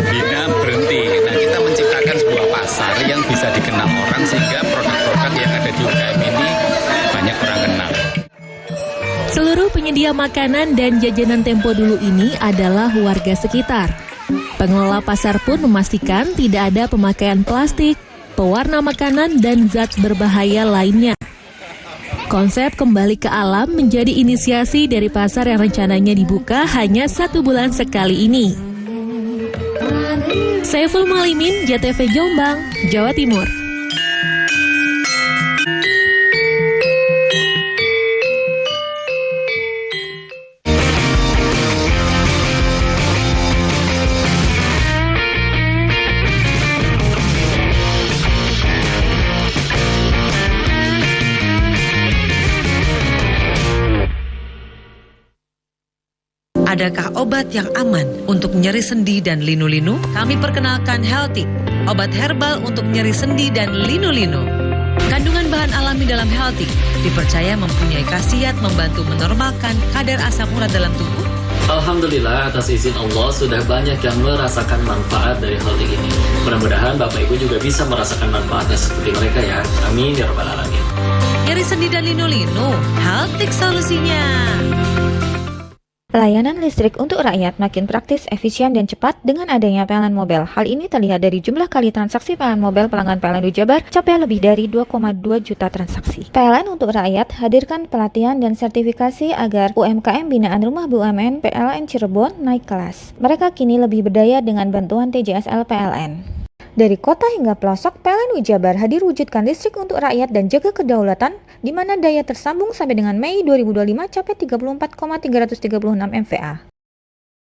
bina berhenti. Nah, kita menciptakan sebuah pasar yang bisa dikenal orang sehingga produk-produk yang ada di UKM ini banyak orang kenal. Seluruh penyedia makanan dan jajanan tempo dulu ini adalah warga sekitar. Pengelola pasar pun memastikan tidak ada pemakaian plastik, pewarna makanan, dan zat berbahaya lainnya. Konsep kembali ke alam menjadi inisiasi dari pasar yang rencananya dibuka hanya 1 bulan sekali ini. Saiful Malimin, JTV Jombang, Jawa Timur. Adakah obat yang aman untuk nyeri sendi dan linu-linu? Kami perkenalkan Healthy, obat herbal untuk nyeri sendi dan linu-linu. Kandungan bahan alami dalam Healthy dipercaya mempunyai khasiat membantu menormalkan kadar asam urat dalam tubuh Alhamdulillah atas izin Allah sudah banyak yang merasakan manfaat dari Haltik ini. Mudah-mudahan Bapak Ibu juga bisa merasakan manfaatnya seperti mereka ya. Amin ya rabbal alamin. Nyeri sendi dan linu-linu, Haltik solusinya. Layanan listrik untuk rakyat makin praktis, efisien, dan cepat dengan adanya PLN Mobile. Hal ini terlihat dari jumlah kali transaksi PLN Mobile pelanggan PLN Jabar capai lebih dari 2,2 juta transaksi. PLN untuk rakyat hadirkan pelatihan dan sertifikasi agar UMKM binaan Rumah BUMN PLN Cirebon naik kelas. Mereka kini lebih berdaya dengan bantuan TJSL PLN. Dari kota hingga pelosok, PLN Jabar hadir wujudkan listrik untuk rakyat dan jaga kedaulatan, di mana daya tersambung sampai dengan Mei 2025 capai 34,336 MVA.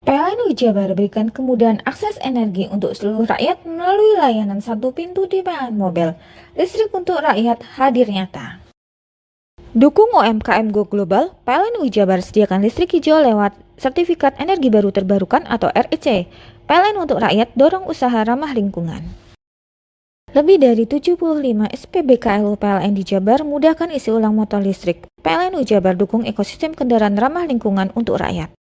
PLN Jabar berikan kemudahan akses energi untuk seluruh rakyat melalui layanan satu pintu di PLN Mobile. Listrik untuk rakyat hadir nyata. Dukung UMKM Go Global, PLN Jabar sediakan listrik hijau lewat Sertifikat Energi Baru Terbarukan atau REC. PLN untuk rakyat dorong usaha ramah lingkungan. Lebih dari 75 SPBKLU PLN di Jabar mudahkan isi ulang motor listrik. PLN Jabar dukung ekosistem kendaraan ramah lingkungan untuk rakyat.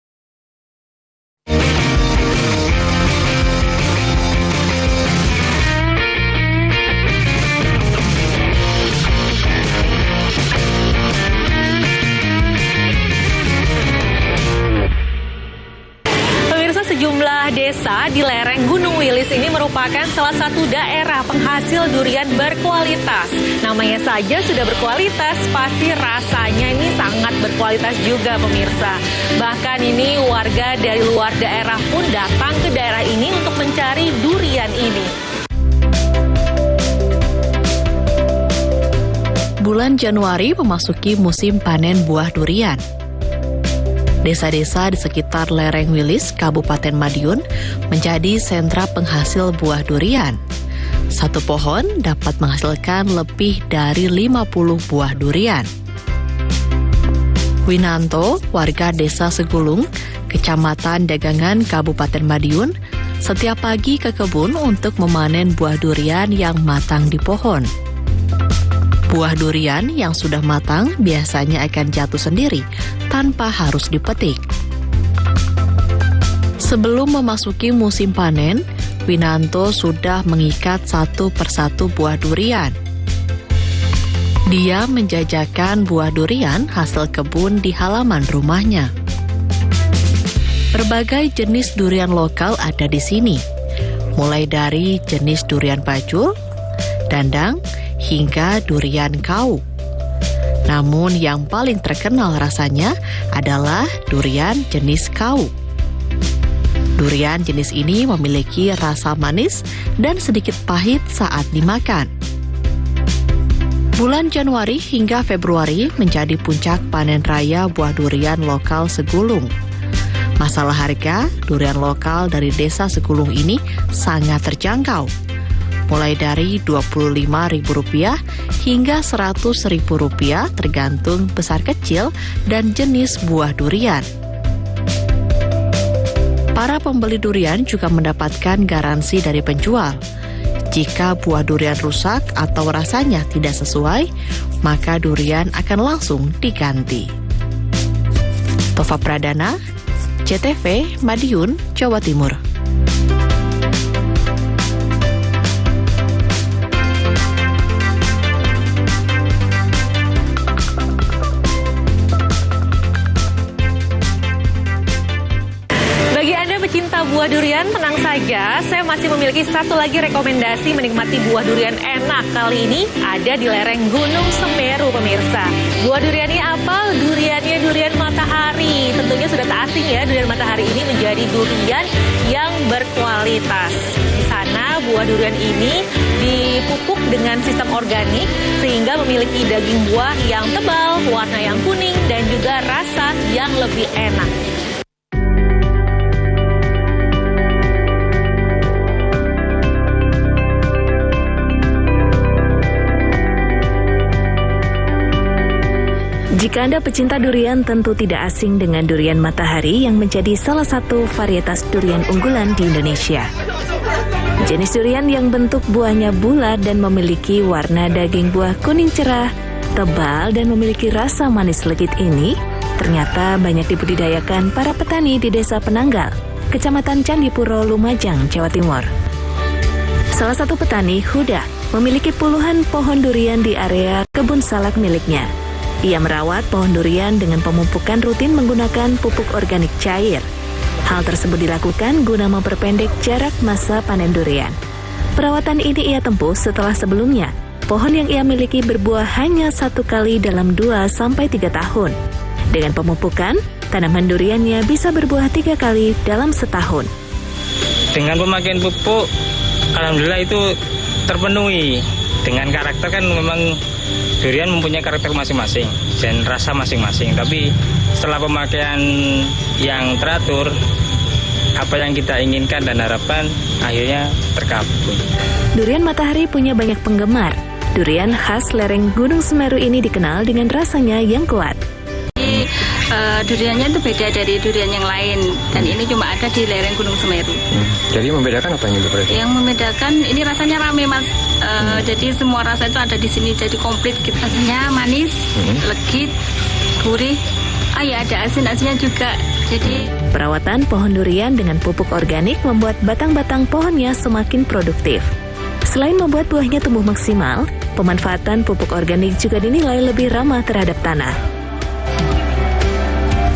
Sejumlah desa di lereng Gunung Wilis ini merupakan salah satu daerah penghasil durian berkualitas. Namanya saja sudah berkualitas, pasti rasanya ini sangat berkualitas juga pemirsa. Bahkan ini warga dari luar daerah pun datang ke daerah ini untuk mencari durian ini. Bulan Januari memasuki musim panen buah durian. Desa-desa di sekitar lereng Wilis, Kabupaten Madiun, menjadi sentra penghasil buah durian. Satu pohon dapat menghasilkan lebih dari 50 buah durian. Winanto, warga desa Segulung, Kecamatan Dagangan, Kabupaten Madiun, setiap pagi ke kebun untuk memanen buah durian yang matang di pohon. Buah durian yang sudah matang biasanya akan jatuh sendiri tanpa harus dipetik. Sebelum memasuki musim panen, Winanto sudah mengikat satu persatu buah durian. Dia menjajakan buah durian hasil kebun di halaman rumahnya. Berbagai jenis durian lokal ada di sini, mulai dari jenis durian bajul, dandang, hingga durian kau. Namun yang paling terkenal rasanya adalah durian jenis kau. Durian jenis ini memiliki rasa manis dan sedikit pahit saat dimakan. Bulan Januari hingga Februari menjadi puncak panen raya buah durian lokal Segulung. Masalah harga, durian lokal dari desa Segulung ini sangat terjangkau. Mulai dari Rp25.000 hingga Rp100.000 tergantung besar kecil dan jenis buah durian. Para pembeli durian juga mendapatkan garansi dari penjual. Jika buah durian rusak atau rasanya tidak sesuai, maka durian akan langsung diganti. Tova Pradana, CTV, Madiun, Jawa Timur. Pecinta buah durian, tenang saja, saya masih memiliki satu lagi rekomendasi menikmati buah durian enak. Kali ini ada di lereng Gunung Semeru, pemirsa. Buah duriannya apa? Duriannya durian matahari. Tentunya sudah tak asing ya, durian matahari ini menjadi durian yang berkualitas. Di sana buah durian ini dipupuk dengan sistem organik sehingga memiliki daging buah yang tebal, warna yang kuning, dan juga rasa yang lebih enak. Jika Anda pecinta durian, tentu tidak asing dengan durian matahari yang menjadi salah satu varietas durian unggulan di Indonesia. Jenis durian yang bentuk buahnya bulat dan memiliki warna daging buah kuning cerah, tebal dan memiliki rasa manis legit ini ternyata banyak dibudidayakan para petani di Desa Penanggal, Kecamatan Candipuro, Lumajang, Jawa Timur. Salah satu petani, Huda, memiliki puluhan pohon durian di area kebun salak miliknya. Ia merawat pohon durian dengan pemupukan rutin menggunakan pupuk organik cair. Hal tersebut dilakukan guna memperpendek jarak masa panen durian. Perawatan ini ia tempuh setelah sebelumnya pohon yang ia miliki berbuah hanya 1 kali dalam 2-3 tahun. Dengan pemupukan, tanaman duriannya bisa berbuah 3 kali dalam setahun. Dengan pemakaian pupuk, alhamdulillah itu terpenuhi. Dengan karakter kan memang durian mempunyai karakter masing-masing dan rasa masing-masing. Tapi setelah pemakaian yang teratur, apa yang kita inginkan dan harapkan akhirnya terkabul. Durian Matahari punya banyak penggemar. Durian khas lereng Gunung Semeru ini dikenal dengan rasanya yang kuat. Duriannya itu beda dari durian yang lain, dan ini cuma ada di lereng Gunung Semeru. Jadi membedakan apa yang itu berarti? Yang membedakan ini rasanya rame, Mas. Jadi semua rasa itu ada di sini, jadi komplit gitu. Rasanya manis, legit, gurih. Ya ada asin-asinnya juga. Jadi perawatan pohon durian dengan pupuk organik membuat batang-batang pohonnya semakin produktif. Selain membuat buahnya tumbuh maksimal, pemanfaatan pupuk organik juga dinilai lebih ramah terhadap tanah.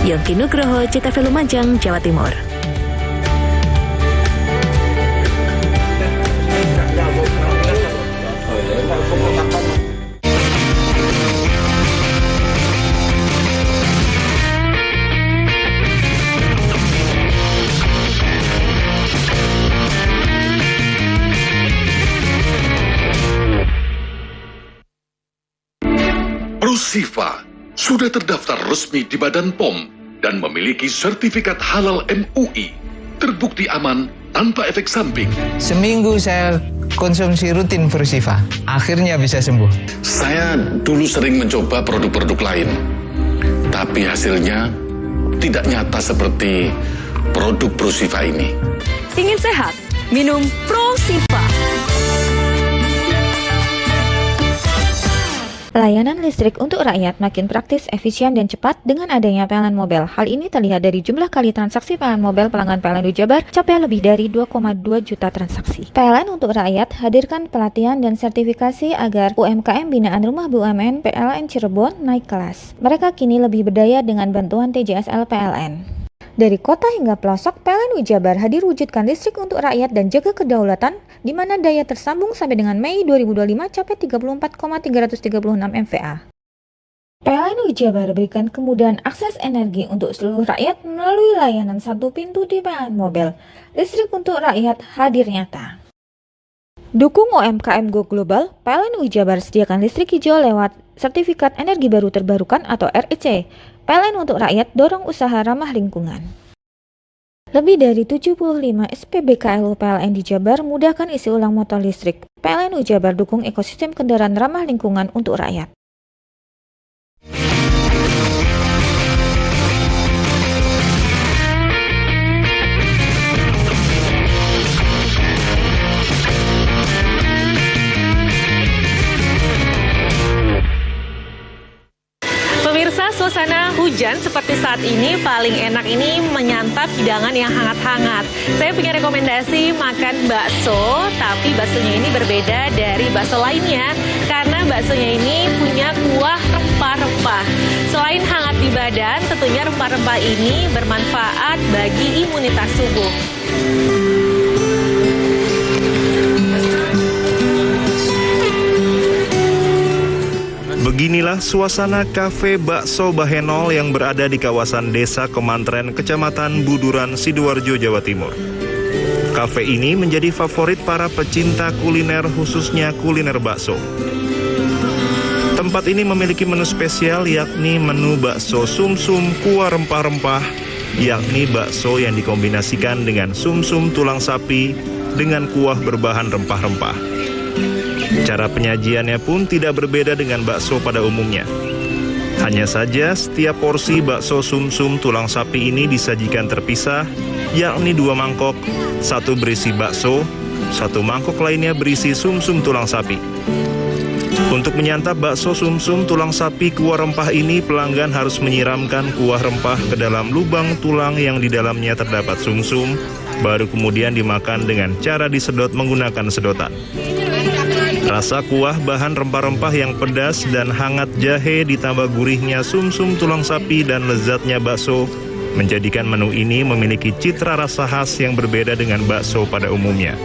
Yongki Nugroho, CTV Lumajang, Jawa Timur. Prusifa sudah terdaftar resmi di Badan POM dan memiliki sertifikat halal MUI, terbukti aman tanpa efek samping. Seminggu saya konsumsi rutin Prusifa, akhirnya bisa sembuh. Saya dulu sering mencoba produk-produk lain, tapi hasilnya tidak nyata seperti produk Prusifa ini. Ingin sehat? Minum Prusifa. Layanan listrik untuk rakyat makin praktis, efisien, dan cepat dengan adanya PLN Mobile. Hal ini terlihat dari jumlah kali transaksi PLN Mobile pelanggan PLN Jabar capai lebih dari 2,2 juta transaksi. PLN untuk rakyat hadirkan pelatihan dan sertifikasi agar UMKM binaan Rumah BUMN PLN Cirebon naik kelas. Mereka kini lebih berdaya dengan bantuan TJSL PLN. Dari kota hingga pelosok, PLN Jabar hadir wujudkan listrik untuk rakyat dan jaga kedaulatan, di mana daya tersambung sampai dengan Mei 2025 capai 34,336 MVA. PLN Jabar berikan kemudahan akses energi untuk seluruh rakyat melalui layanan satu pintu di PLN Mobile. Listrik untuk rakyat hadir nyata. Dukung UMKM Go Global, PLN Jabar sediakan listrik hijau lewat Sertifikat Energi Baru Terbarukan atau REC. PLN untuk rakyat dorong usaha ramah lingkungan. Lebih dari 75 SPBKLU PLN di Jabar mudahkan isi ulang motor listrik. PLN Jabar dukung ekosistem kendaraan ramah lingkungan untuk rakyat. Pemirsa, suasana hujan seperti saat ini paling enak ini menyantap hidangan yang hangat-hangat. Saya punya rekomendasi makan bakso, tapi baksonya ini berbeda dari bakso lainnya karena baksonya ini punya kuah rempah-rempah. Selain hangat di badan, tentunya rempah-rempah ini bermanfaat bagi imunitas tubuh. Beginilah suasana kafe Bakso Bahenol yang berada di kawasan Desa Kemantren, Kecamatan Buduran, Sidoarjo, Jawa Timur. Kafe ini menjadi favorit para pecinta kuliner, khususnya kuliner bakso. Tempat ini memiliki menu spesial yakni menu bakso sumsum kuah rempah-rempah, yakni bakso yang dikombinasikan dengan sumsum tulang sapi dengan kuah berbahan rempah-rempah. Cara penyajiannya pun tidak berbeda dengan bakso pada umumnya. Hanya saja setiap porsi bakso sumsum tulang sapi ini disajikan terpisah, yakni 2 mangkok, satu berisi bakso, satu mangkok lainnya berisi sumsum tulang sapi. Untuk menyantap bakso sumsum tulang sapi kuah rempah ini, pelanggan harus menyiramkan kuah rempah ke dalam lubang tulang yang di dalamnya terdapat sumsum, baru kemudian dimakan dengan cara disedot menggunakan sedotan. Rasa kuah bahan rempah-rempah yang pedas dan hangat jahe ditambah gurihnya sumsum tulang sapi dan lezatnya bakso menjadikan menu ini memiliki citra rasa khas yang berbeda dengan bakso pada umumnya.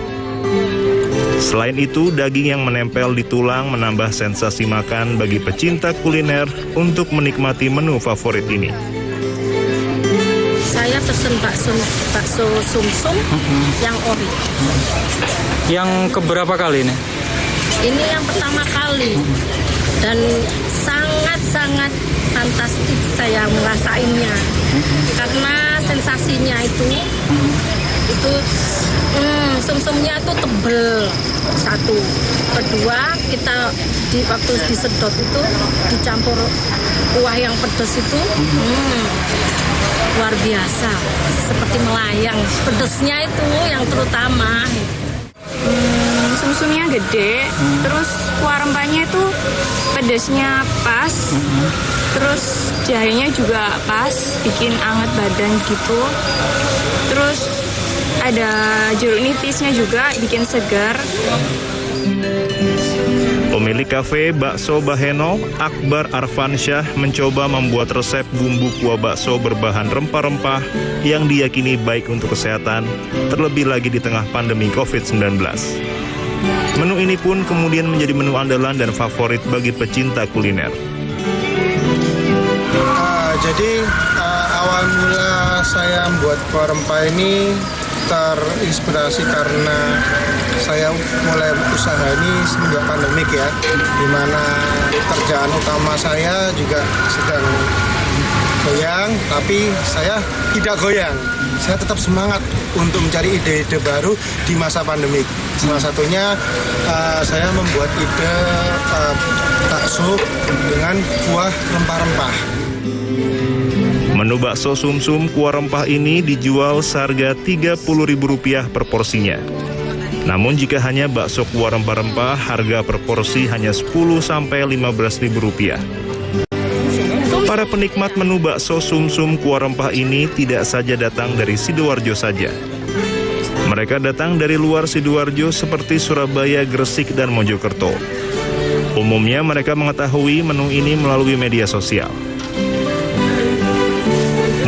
Selain itu, daging yang menempel di tulang menambah sensasi makan bagi pecinta kuliner untuk menikmati menu favorit ini. Saya pesen bakso sumsum yang ori. Yang keberapa kali ini? Ini yang pertama kali dan sangat-sangat fantastik saya merasainnya karena sensasinya itu sumsumnya itu tebel, satu. Kedua, kita waktu disedot itu dicampur kuah yang pedas itu luar biasa, seperti melayang. Pedasnya itu yang terutama. Sumsumnya gede, terus kuah rempahnya itu pedasnya pas, terus jahenya juga pas, bikin anget badan gitu. Terus ada jeruk nipisnya juga, bikin segar. Pemilik kafe Bakso Baheno, Akbar Arfansyah, mencoba membuat resep bumbu kuah bakso berbahan rempah-rempah yang diyakini baik untuk kesehatan, terlebih lagi di tengah pandemi COVID-19. Menu ini pun kemudian menjadi menu andalan dan favorit bagi pecinta kuliner. Jadi awal mula saya membuat kuah rempah ini terinspirasi karena saya mulai usaha ini semenjak pandemik ya, di mana kerjaan utama saya juga sedang goyang, tapi saya tidak goyang. Saya tetap semangat untuk mencari ide-ide baru di masa pandemik. Salah satunya saya membuat ide bakso dengan kuah rempah-rempah. Menu bakso sumsum kuah rempah ini dijual seharga Rp30.000 per porsinya. Namun jika hanya bakso kuah rempah-rempah, harga per porsi hanya Rp10-15.000. Para penikmat menu bakso sumsum kuah rempah ini tidak saja datang dari Sidoarjo saja. Mereka datang dari luar Sidoarjo seperti Surabaya, Gresik, dan Mojokerto. Umumnya mereka mengetahui menu ini melalui media sosial.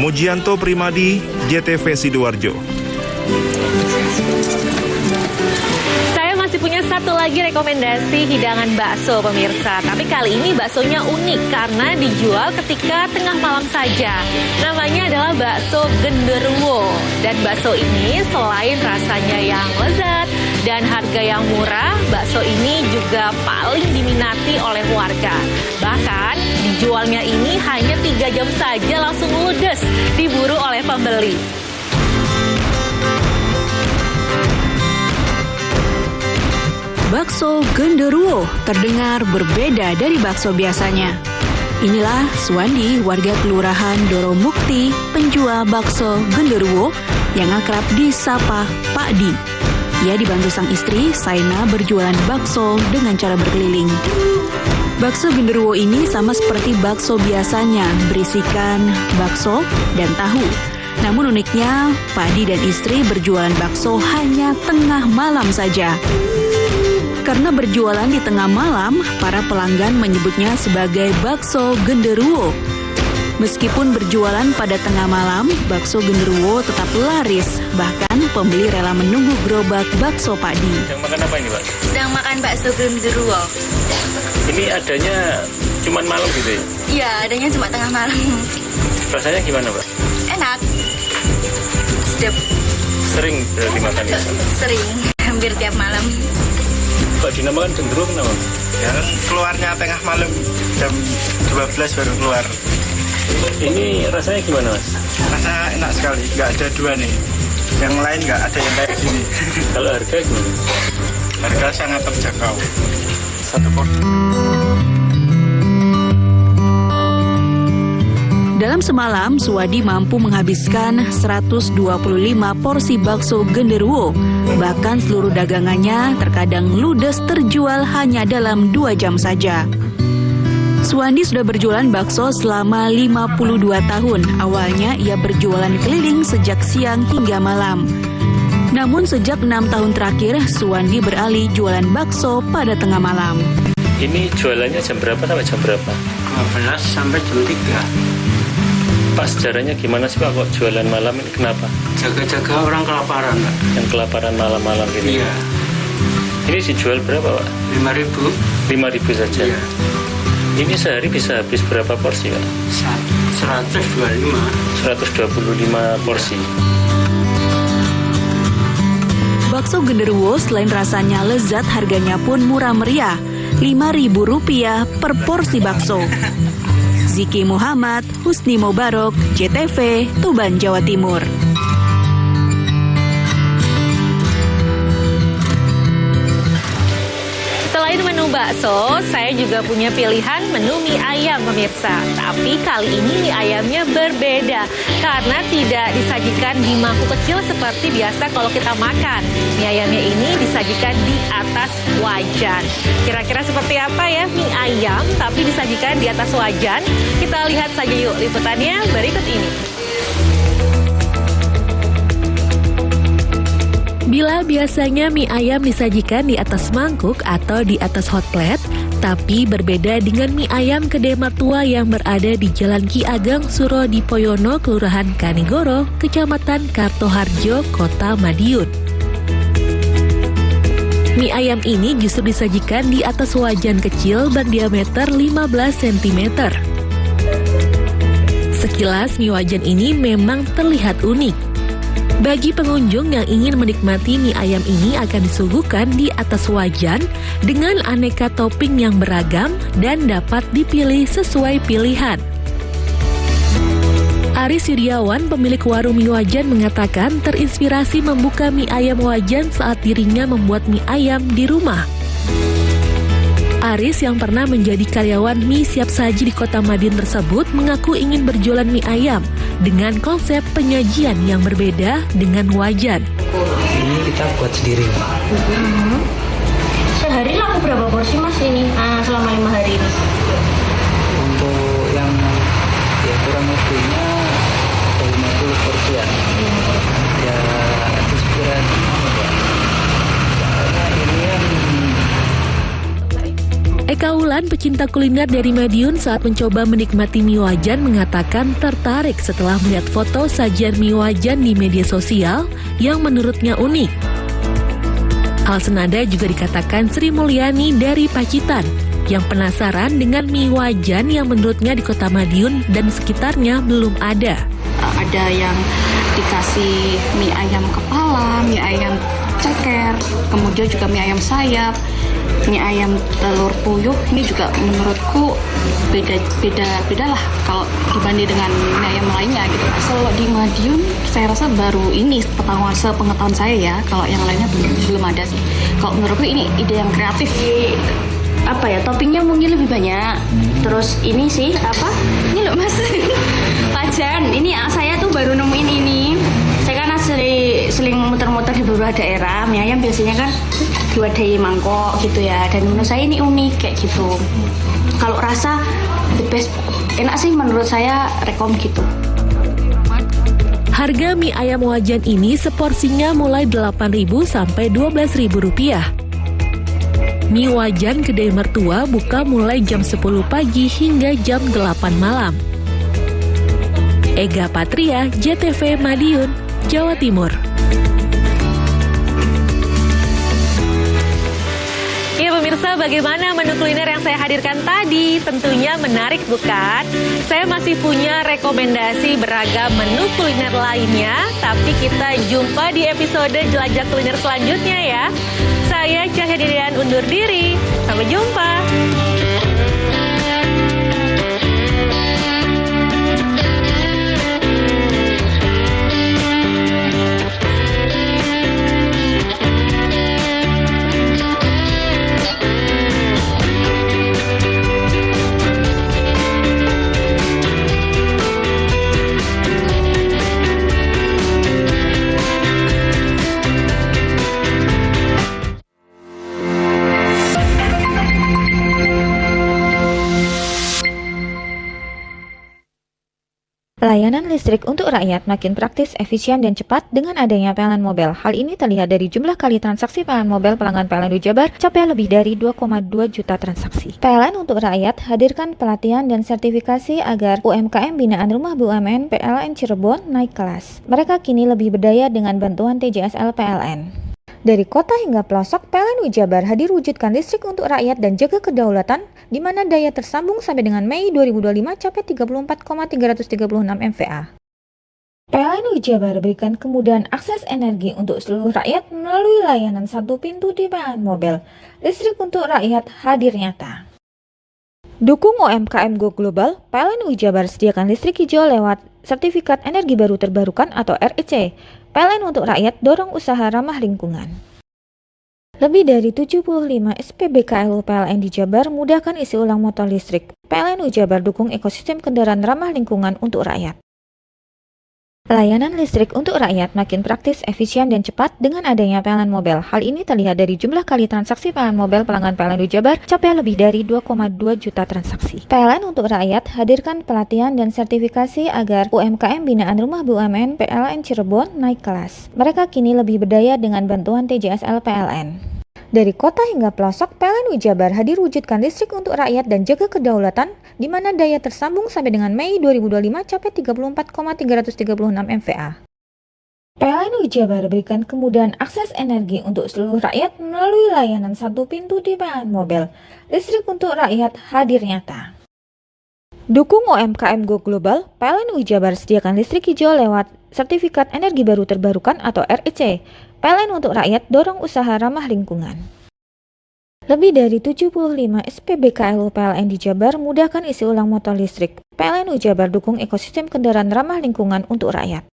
Mujianto Primadi, JTV Sidoarjo. Masih punya satu lagi rekomendasi hidangan bakso pemirsa. Tapi kali ini baksonya unik karena dijual ketika tengah malam saja. Namanya adalah bakso genderuwo. Dan bakso ini selain rasanya yang lezat dan harga yang murah, bakso ini juga paling diminati oleh warga. Bahkan dijualnya ini hanya 3 jam saja langsung ludes diburu oleh pembeli. Bakso genderuwo terdengar berbeda dari bakso biasanya. Inilah Suwandi, warga Kelurahan Doromukti, penjual bakso genderuwo yang akrab disapa Pak Di. Ia dibantu sang istri, Saina, berjualan bakso dengan cara berkeliling. Bakso genderuwo ini sama seperti bakso biasanya, berisikan bakso dan tahu. Namun uniknya, Pak Di dan istri berjualan bakso hanya tengah malam saja. Karena berjualan di tengah malam, para pelanggan menyebutnya sebagai bakso genderuwo. Meskipun berjualan pada tengah malam, bakso genderuwo tetap laris. Bahkan pembeli rela menunggu gerobak bakso Pak Di. Sedang makan apa ini, Pak? Sedang makan bakso genderuwo. Ini adanya cuma malam gitu ya? Iya, adanya cuma tengah malam. Rasanya gimana, Pak? Enak. Sedap. Sering berarti makan ya? Sering, hampir tiap malam. Pak dinamakan genderuwo kenapa? Ya, keluarnya tengah malam, jam 12 baru keluar. Ini rasanya gimana, Mas? Rasanya enak sekali, nggak ada dua nih. Yang lain nggak ada yang kayak gini. Kalau harga gimana? Harga sangat terjangkau. Satu porsi. Dalam semalam, Suwandi mampu menghabiskan 125 porsi bakso genderuwo. Bahkan seluruh dagangannya terkadang ludes terjual hanya dalam 2 jam saja. Suwandi sudah berjualan bakso selama 52 tahun. Awalnya ia berjualan keliling sejak siang hingga malam. Namun sejak 6 tahun terakhir, Suwandi beralih jualan bakso pada tengah malam. Ini jualannya jam berapa sampai jam berapa? 12 sampai jam 3. Pak, sejarahnya gimana sih Pak kok jualan malam ini, kenapa? Jaga-jaga orang kelaparan, Pak. Yang kelaparan malam-malam ini? Iya. Ini dijual berapa Pak? 5.000. 5.000 saja? Iya. Ini sehari bisa habis berapa porsi Pak? 125 porsi. Bakso genderuwo selain rasanya lezat, harganya pun murah meriah. Rp5.000 per porsi bakso. Ziki Muhammad, Husni Mubarok, JTV, Tuban, Jawa Timur. Selain menu bakso, saya juga punya pilihan menu mie ayam pemirsa. Tapi kali ini mie ayamnya berbeda karena tidak disajikan di mangkuk kecil seperti biasa kalau kita makan. Mie ayamnya ini disajikan di atas wajan. Kira-kira seperti apa ya mie ayam tapi disajikan di atas wajan? Kita lihat saja yuk liputannya berikut ini. Bila biasanya mie ayam disajikan di atas mangkuk atau di atas hot plate, tapi berbeda dengan mie ayam kedai mertua yang berada di Jalan Ki Ageng Suro Dipoyono, Kelurahan Kanigoro, Kecamatan Kartoharjo, Kota Madiun. Mie ayam ini justru disajikan di atas wajan kecil berdiameter 15 cm. Sekilas mie wajan ini memang terlihat unik. Bagi pengunjung yang ingin menikmati mie ayam ini akan disuguhkan di atas wajan dengan aneka topping yang beragam dan dapat dipilih sesuai pilihan. Aris Yuryawan, pemilik warung mie wajan, mengatakan terinspirasi membuka mie ayam wajan saat dirinya membuat mie ayam di rumah. Aris yang pernah menjadi karyawan mie siap saji di Kota Madiun tersebut mengaku ingin berjualan mie ayam dengan konsep penyajian yang berbeda dengan wajan. Ini kita buat sendiri. Sehari laku berapa porsi Mas ini selama 5 hari ini? Untuk yang ya kurang lebihnya 50 porsian. Ya itu sekiranya Eka Wulan, pecinta kuliner dari Madiun, saat mencoba menikmati mie wajan mengatakan tertarik setelah melihat foto sajian mie wajan di media sosial yang menurutnya unik. Hal senada juga dikatakan Sri Mulyani dari Pacitan yang penasaran dengan mie wajan yang menurutnya di Kota Madiun dan sekitarnya belum ada. Ada yang dikasih mie ayam kepala, mie ayam ceker, kemudian juga mie ayam sayap, mie ayam telur puyuh. Ini juga menurutku beda lah kalau dibanding dengan mie ayam lainnya gitu. Kalau di Madiun saya rasa baru ini sepengetahuan saya ya. Kalau yang lainnya belum ada sih. Kalau menurutku ini ide yang kreatif. Apa ya, toppingnya mungkin lebih banyak. Terus ini sih apa? Ini loh Mas. Wajan. Ini saya tuh baru nemuin ini. Saya kan sering muter-muter di beberapa daerah. Mie ayam biasanya kan diwadahi mangkok gitu ya. Dan menurut saya ini unik kayak gitu. Kalau rasa the best, enak sih menurut saya, rekom gitu. Harga mie ayam wajan ini seporsinya mulai Rp8.000 sampai Rp12.000. Mie wajan kedai mertua buka mulai jam 10 pagi hingga jam 8 malam. Ega Patria, JTV Madiun, Jawa Timur. Ya pemirsa, bagaimana menu kuliner yang saya hadirkan tadi? Tentunya menarik bukan? Saya masih punya rekomendasi beragam menu kuliner lainnya, tapi kita jumpa di episode Jelajah Kuliner selanjutnya ya. Saya Cahya Dirian undur diri. Sampai jumpa. Layanan listrik untuk rakyat makin praktis, efisien, dan cepat dengan adanya PLN Mobile. Hal ini terlihat dari jumlah kali transaksi PLN Mobile pelanggan PLN Jabar capai lebih dari 2,2 juta transaksi. PLN untuk rakyat hadirkan pelatihan dan sertifikasi agar UMKM binaan Rumah BUMN PLN Cirebon naik kelas. Mereka kini lebih berdaya dengan bantuan TJSL PLN. Dari kota hingga pelosok, PLN Jabar hadir wujudkan listrik untuk rakyat dan jaga kedaulatan, di mana daya tersambung sampai dengan Mei 2025 capai 34,336 MVA. PLN Jabar berikan kemudahan akses energi untuk seluruh rakyat melalui layanan satu pintu di PLN Mobile. Listrik untuk rakyat hadir nyata. Dukung UMKM Go Global, PLN Jabar sediakan listrik hijau lewat Sertifikat Energi Baru Terbarukan atau REC. PLN untuk rakyat dorong usaha ramah lingkungan. Lebih dari 75 SPBKLU PLN di Jabar mudahkan isi ulang motor listrik. PLN Jabar dukung ekosistem kendaraan ramah lingkungan untuk rakyat. Layanan listrik untuk rakyat makin praktis, efisien, dan cepat dengan adanya PLN Mobile. Hal ini terlihat dari jumlah kali transaksi PLN Mobile pelanggan PLN Jabar capai lebih dari 2,2 juta transaksi. PLN untuk rakyat hadirkan pelatihan dan sertifikasi agar UMKM binaan Rumah BUMN PLN Cirebon naik kelas. Mereka kini lebih berdaya dengan bantuan TJSL PLN. Dari kota hingga pelosok, PLN Jabar hadir wujudkan listrik untuk rakyat dan jaga kedaulatan, di mana daya tersambung sampai dengan Mei 2025 capai 34,336 MVA. PLN Jabar berikan kemudahan akses energi untuk seluruh rakyat melalui layanan satu pintu di PLN Mobile. Listrik untuk rakyat hadir nyata. Dukung UMKM Go Global, PLN Jabar sediakan listrik hijau lewat Sertifikat Energi Baru Terbarukan atau REC. PLN untuk rakyat dorong usaha ramah lingkungan. Lebih dari 75 SPBKLU PLN di Jabar mudahkan isi ulang motor listrik. PLN Jabar dukung ekosistem kendaraan ramah lingkungan untuk rakyat.